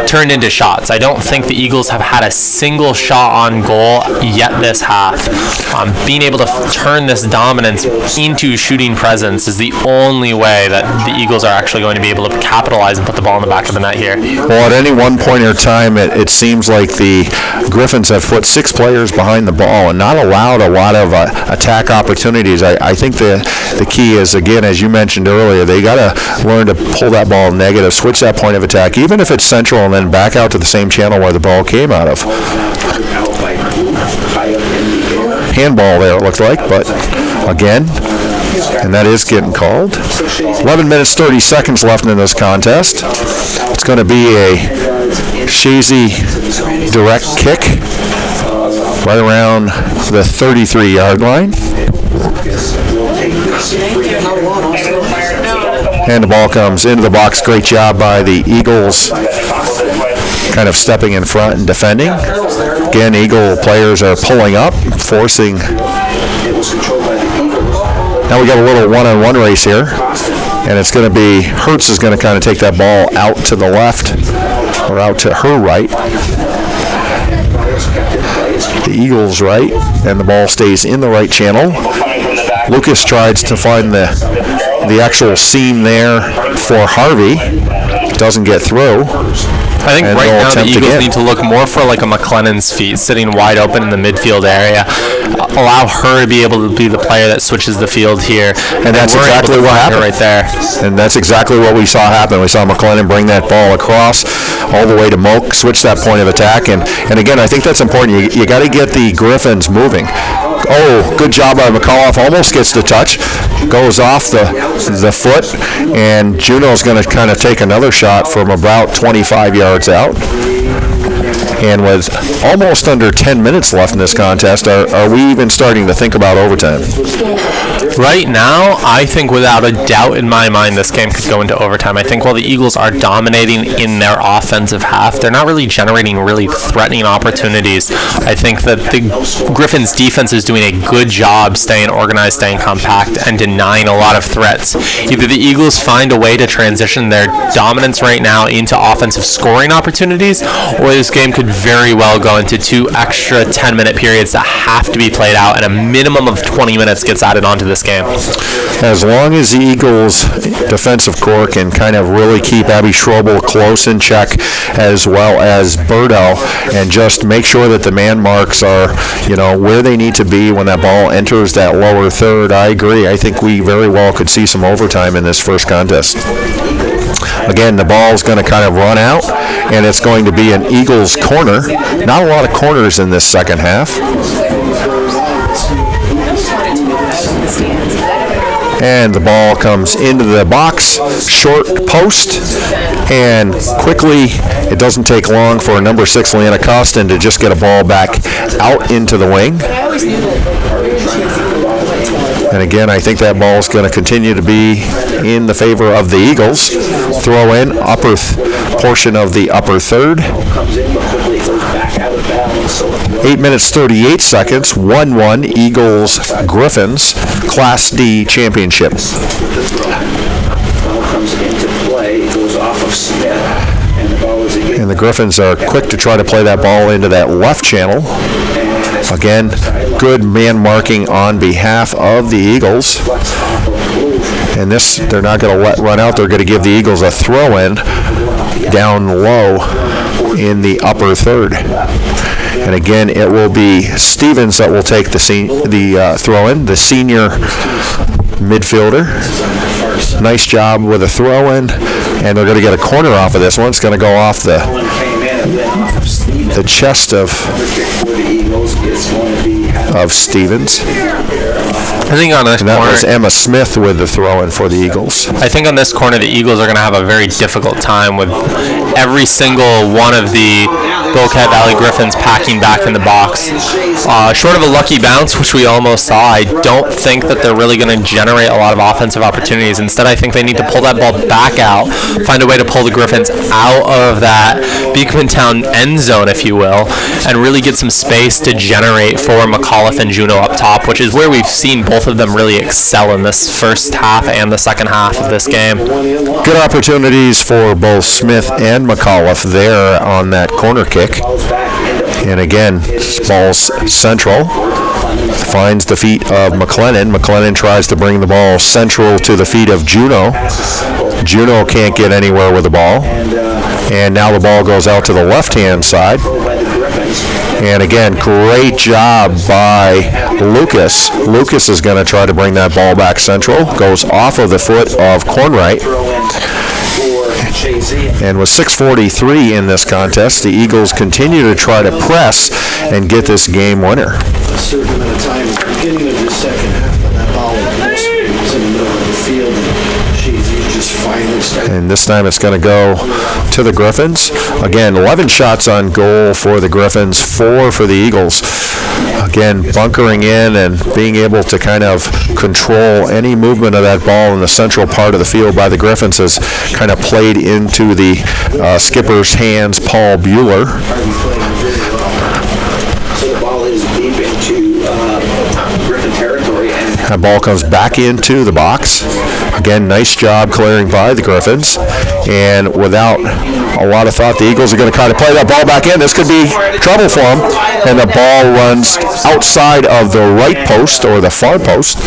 turned into shots. I don't think the Eagles have had a single shot on goal yet this half. Being able to turn this dominance into shooting presence is the only way that the Eagles are actually going to be able to capitalize and put the ball in the back of the net here. Well, at any one point in time, it seems like the Griffins have put 6 players behind the ball and not allowed a lot of attack opportunities. I think the key is, again, as you mentioned earlier, they got to learn to pull that ball negative, switch that point of attack, even if it's central, and then back out to the same channel where the ball came out of. Handball there, it looked like, but again, and that is getting called. 11 minutes, 30 seconds left in this contest. It's going to be a Shazy direct kick right around the 33-yard line. And the ball comes into the box. Great job by the Eagles, kind of stepping in front and defending. Again, Eagle players are pulling up, forcing. Now we got a little one-on-one race here, and it's going to be Hertz is going to kind of take that ball out to the left, or out to her right. The Eagles right, and the ball stays in the right channel. Lucas tries to find the actual seam there for Harvey. Doesn't get through. I think right now the Eagles need to look more for like a McLennan's feet, sitting wide open in the midfield area. Allow her to be able to be the player that switches the field here. And that's exactly what happened right there. And that's exactly what we saw happen. We saw McLennan bring that ball across all the way to Moak, switch that point of attack. And again, I think that's important. You got to get the Griffins moving. Oh, good job by McAuliffe. Almost gets the touch. Goes off the foot. And Juno's going to kind of take another shot from about 25 yards out. And with almost under 10 minutes left in this contest, are we even starting to think about overtime? Right now, I think without a doubt in my mind, this game could go into overtime. I think while the Eagles are dominating in their offensive half, they're not really generating really threatening opportunities. I think that the Griffins' defense is doing a good job staying organized, staying compact, and denying a lot of threats. Either the Eagles find a way to transition their dominance right now into offensive scoring opportunities, or this game could very well go into 2 extra 10-minute periods that have to be played out, and a minimum of 20 minutes gets added onto this game. As long as the Eagles' defensive core can kind of really keep Abby Schroebel close in check, as well as Burdo, and just make sure that the man marks are, where they need to be when that ball enters that lower third, I agree. I think we very well could see some overtime in this first contest. Again, the ball's going to kind of run out, and it's going to be an Eagles corner. Not a lot of corners in this second half. And the ball comes into the box, short post, and quickly, it doesn't take long for number 6, Leanna Costin, to just get a ball back out into the wing. And again, I think that ball is going to continue to be in the favor of the Eagles. Throw in, upper portion of the upper third. 8 minutes, 38 seconds, 1-1, Eagles Griffins, Class D championship. And the Griffins are quick to try to play that ball into that left channel. Again, good man marking on behalf of the Eagles. And this, they're not going to let run out. They're going to give the Eagles a throw-in down low in the upper third. And again, it will be Stevens that will take the throw-in, the senior midfielder. Nice job with a throw-in. And they're going to get a corner off of this one. It's going to go off the chest of Stevens. I think on this And that corner, was Emma Smith with the throw-in for the Eagles. I think on this corner, the Eagles are going to have a very difficult time with every single one of the Wilkette Valley Griffins packing back in the box. Short of a lucky bounce, which we almost saw, I don't think that they're really going to generate a lot of offensive opportunities. Instead, I think they need to pull that ball back out, find a way to pull the Griffins out of that Beekmantown end zone, if you will, and really get some space to generate for McAuliffe and Juneau up top, which is where we've seen both of them really excel in this first half and the second half of this game. Good opportunities for both Smith and McAuliffe there on that corner kick. And again, ball's central. Finds the feet of McLennan. McLennan tries to bring the ball central to the feet of Juneau. Juneau can't get anywhere with the ball. And now the ball goes out to the left-hand side. And again, great job by Lucas. Lucas is going to try to bring that ball back central. Goes off of the foot of Cornwright. And with 6:43 in this contest, the Eagles continue to try to press and get this game winner. A certain amount of time at the beginning of the second half, but that ball was in the middle of the field, and Shazy just finally started. And this time it's going to go to the Griffins. Again, 11 shots on goal for the Griffins, 4 for the Eagles. Again, bunkering in and being able to kind of control any movement of that ball in the central part of the field by the Griffins has kind of played into the skipper's hands, Paul Bueller. So the ball is deep into Griffin territory, and That ball comes back into the box. Again, nice job clearing by the Griffins. And without a lot of thought, the Eagles are going to try to play that ball back in. This could be trouble for them. And the ball runs outside of the right post or the far post.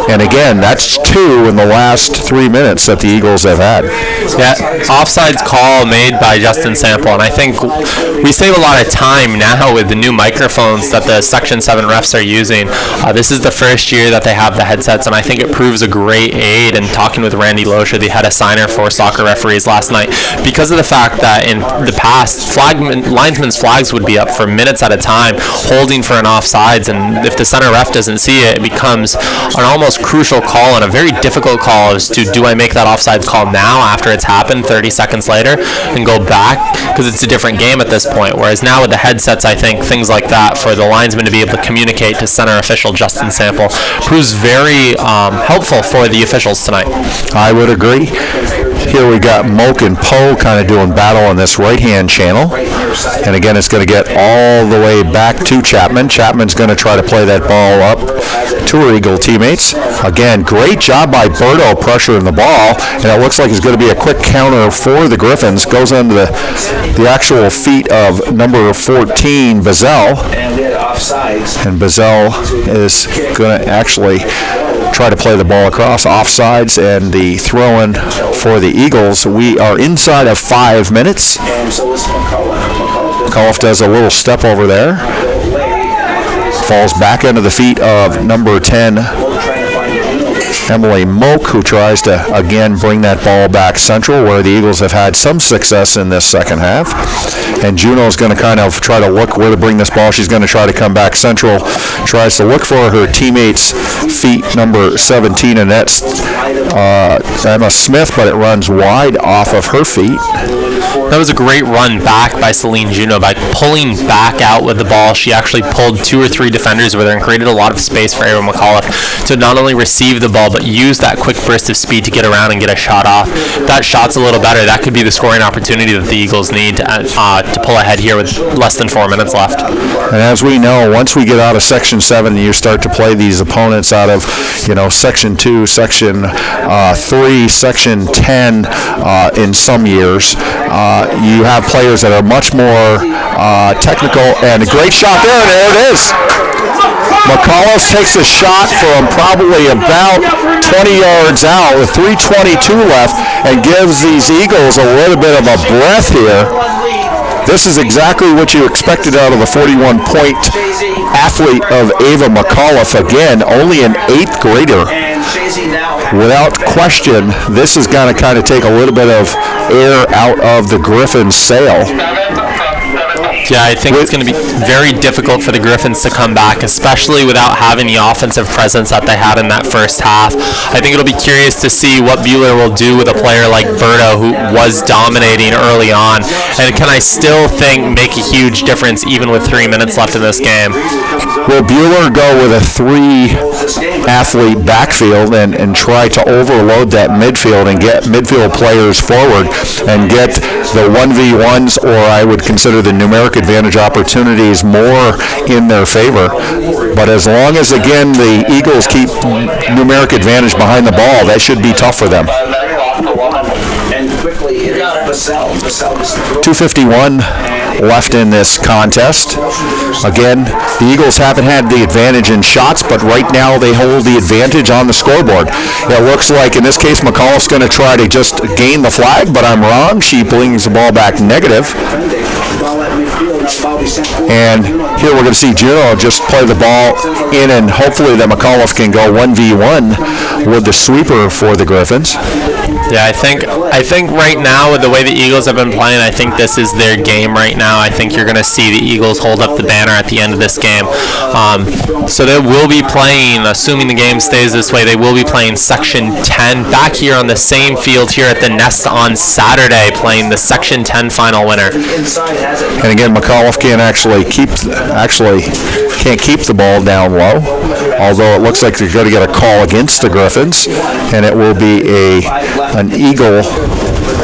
And again, that's 2 in the last 3 minutes that the Eagles have had. Yeah, offsides call made by Justin Sample, and I think we save a lot of time now with the new microphones that the Section 7 refs are using. This is the first year that they have the headsets, and I think it proves a great aid in talking with Randy Loescher, the head assigner for soccer referees last night, because of the fact that in the past, linesmen's flags would be up for minutes at a time, holding for an offsides, and if the center ref doesn't see it, it becomes an almost crucial call and a very difficult call as to do I make that offside call now after it's happened 30 seconds later and go back, because it's a different game at this point, whereas now with the headsets, I think things like that for the linesman to be able to communicate to center official Justin Sample proves very helpful for the officials tonight. I would agree. Here we got Moak and Poe kind of doing battle on this right-hand channel. And again, it's going to get all the way back to Chapman. Chapman's going to try to play that ball up to her Eagle teammates. Again, great job by Berto pressuring the ball. And it looks like it's going to be a quick counter for the Griffins. Goes under the actual feet of number 14, Bazell. And Bazell is going to actually try to play the ball across offsides, and the throw-in for the Eagles. We are inside of 5 minutes. McAuliffe does a little step over there. Falls back into the feet of number 10, Emily Moak, who tries to again bring that ball back central, where the Eagles have had some success in this second half. And Juneau's going to kind of try to look where to bring this ball. She's going to try to come back central, tries to look for her teammate's feet, number 17, and that's Emma Smith, but it runs wide off of her feet. That was a great run back by Celine Juneau. By pulling back out with the ball, she actually pulled 2 or 3 defenders with her and created a lot of space for Aaron McAuliffe to not only receive the ball, but use that quick burst of speed to get around and get a shot off. If that shot's a little better, that could be the scoring opportunity that the Eagles need to pull ahead here with less than 4 minutes left. And as we know, once we get out of Section 7, you start to play these opponents out of, Section 2, Section 3, Section 10 in some years. You have players that are much more technical, and a great shot there, and there it is. McAuliffe takes a shot from probably about 20 yards out with 3:22 left and gives these Eagles a little bit of a breath here. This is exactly what you expected out of a 41-point athlete of Ava McAuliffe. Again, only an 8th grader. without question, this is going to kind of take a little bit of air out of the Griffins' sail. Yeah, I think it's going to be very difficult for the Griffins to come back, especially without having the offensive presence that they had in that first half. I think it'll be curious to see what Buehler will do with a player like Berto, who was dominating early on, and can I still think make a huge difference even with 3 minutes left in this game. Will Buehler go with a 3-athlete backfield and try to overload that midfield and get midfield players forward and get the 1v1s, or I would consider the numeric advantage opportunities, more in their favor? But as long as, again, the Eagles keep numeric advantage behind the ball, that should be tough for them. And quickly, 2:51 left in this contest. Again, the Eagles haven't had the advantage in shots, but right now they hold the advantage on the scoreboard. It looks like, in this case, McAuliffe's going to try to just gain the flag, but I'm wrong. She brings the ball back negative. And here we're going to see Juno just play the ball in, and hopefully that McAuliffe can go 1v1 with the sweeper for the Griffins. Yeah, I think right now, with the way the Eagles have been playing, I think this is their game right now. I think you're going to see the Eagles hold up the banner at the end of this game. So they will be playing, assuming the game stays this way, they will be playing Section 10 back here on the same field here at the Nest on Saturday, playing the Section 10 final winner. And again, McAuliffe can't keep the ball down low, although it looks like they're going to get a call against the Griffins, and it will be an Eagle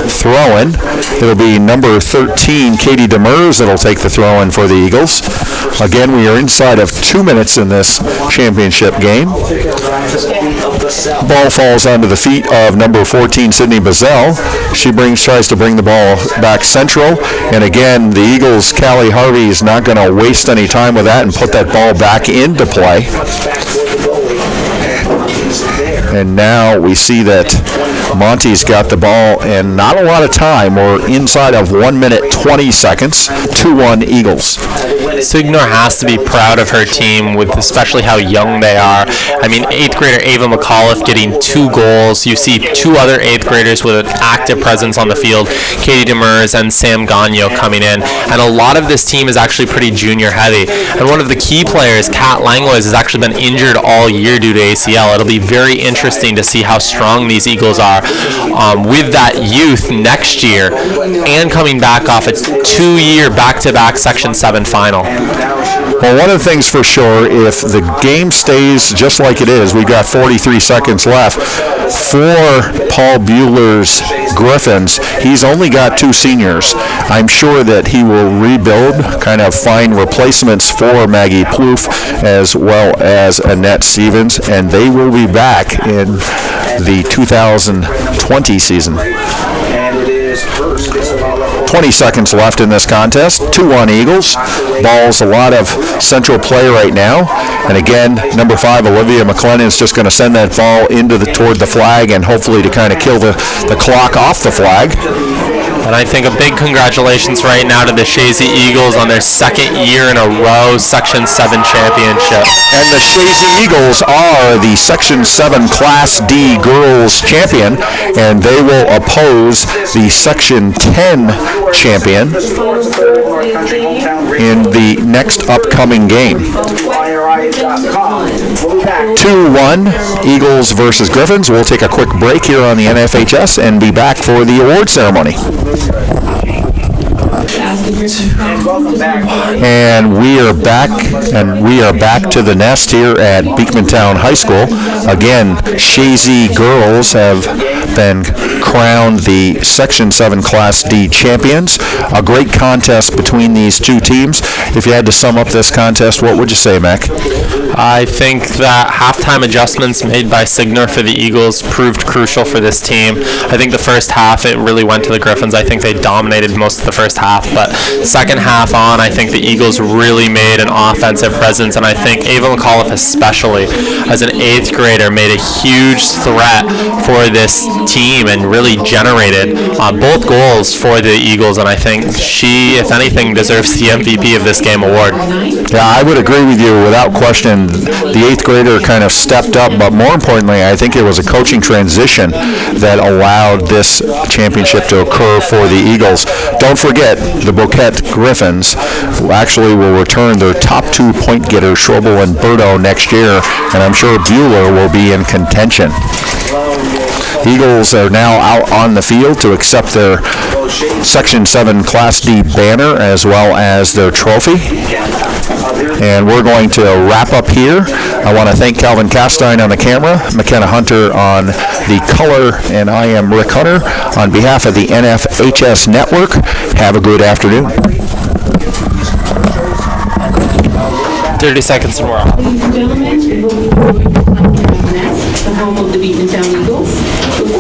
throw-in. It'll be number 13, Katie Demers, that'll take the throw-in for the Eagles. Again, we are inside of 2 minutes in this championship game. Ball falls onto the feet of number 14, Sydney Bazell. She tries to bring the ball back central, and again, the Eagles' Callie Harvey is not going to waste any time with that and put that ball back into play. And now we see that Monty's got the ball and not a lot of time. We're inside of 1 minute 20 seconds. 2-1 Eagles. Signor has to be proud of her team, with especially how young they are. I mean, 8th grader Ava McAuliffe getting 2 goals. You see 2 other 8th graders with an active presence on the field, Katie Demers and Sam Gagno, coming in. And a lot of this team is actually pretty junior heavy. And one of the key players, Kat Langlois, has actually been injured all year due to ACL. It'll be very interesting to see how strong these Eagles are with that youth next year, and coming back off a 2-year back-to-back Section 7 final. Well, one of the things for sure, if the game stays just like it is, we've got 43 seconds left, for Paul Buehler's Griffins, he's only got 2 seniors. I'm sure that he will rebuild, kind of find replacements for Maggie Plouffe as well as Annette Stevens, and they will be back in the 2020 season. 20 seconds left in this contest. 2-1 Eagles. Ball's a lot of central play right now. And again, number 5, Olivia McLennan, is just going to send that ball toward the flag, and hopefully to kind of kill the clock off the flag. And I think a big congratulations right now to the Shazy Eagles on their 2nd year in a row Section 7 championship. And the Shazy Eagles are the Section 7 Class D girls champion, and they will oppose the Section 10 champion in the next upcoming game. 2-1 Eagles versus Griffins. We'll take a quick break here on the NFHS and be back for the award ceremony. And we are back to the Nest here at Beekmantown High School. Again, Shazy girls have been crowned the Section 7 Class D champions. A great contest between these 2 teams. If you had to sum up this contest, what would you say, Mac? I think that halftime adjustments made by Signor for the Eagles proved crucial for this team. I think the first half, it really went to the Griffins. I think they dominated most of the first half, but second half on, I think the Eagles really made an offensive presence, and I think Ava McAuliffe especially, as an 8th grader, made a huge threat for this team and really generated both goals for the Eagles, and I think she, if anything, deserves the MVP of this game award. Yeah, I would agree with you without question. The 8th grader kind of stepped up, but more importantly, I think it was a coaching transition that allowed this championship to occur for the Eagles. Don't forget, the Boquete Griffins actually will return their top 2 point getters, Schroebel and Berto, next year, and I'm sure Bueller will be in contention. Eagles are now out on the field to accept their Section 7 Class D banner as well as their trophy. And we're going to wrap up here. I want to thank Calvin Castine on the camera, McKenna Hunter on the color, and I am Rick Hunter. On behalf of the NFHS Network, have a good afternoon. 30 seconds more. Ladies and gentlemen, we'll be going to the home of the Beekman Town Eagles.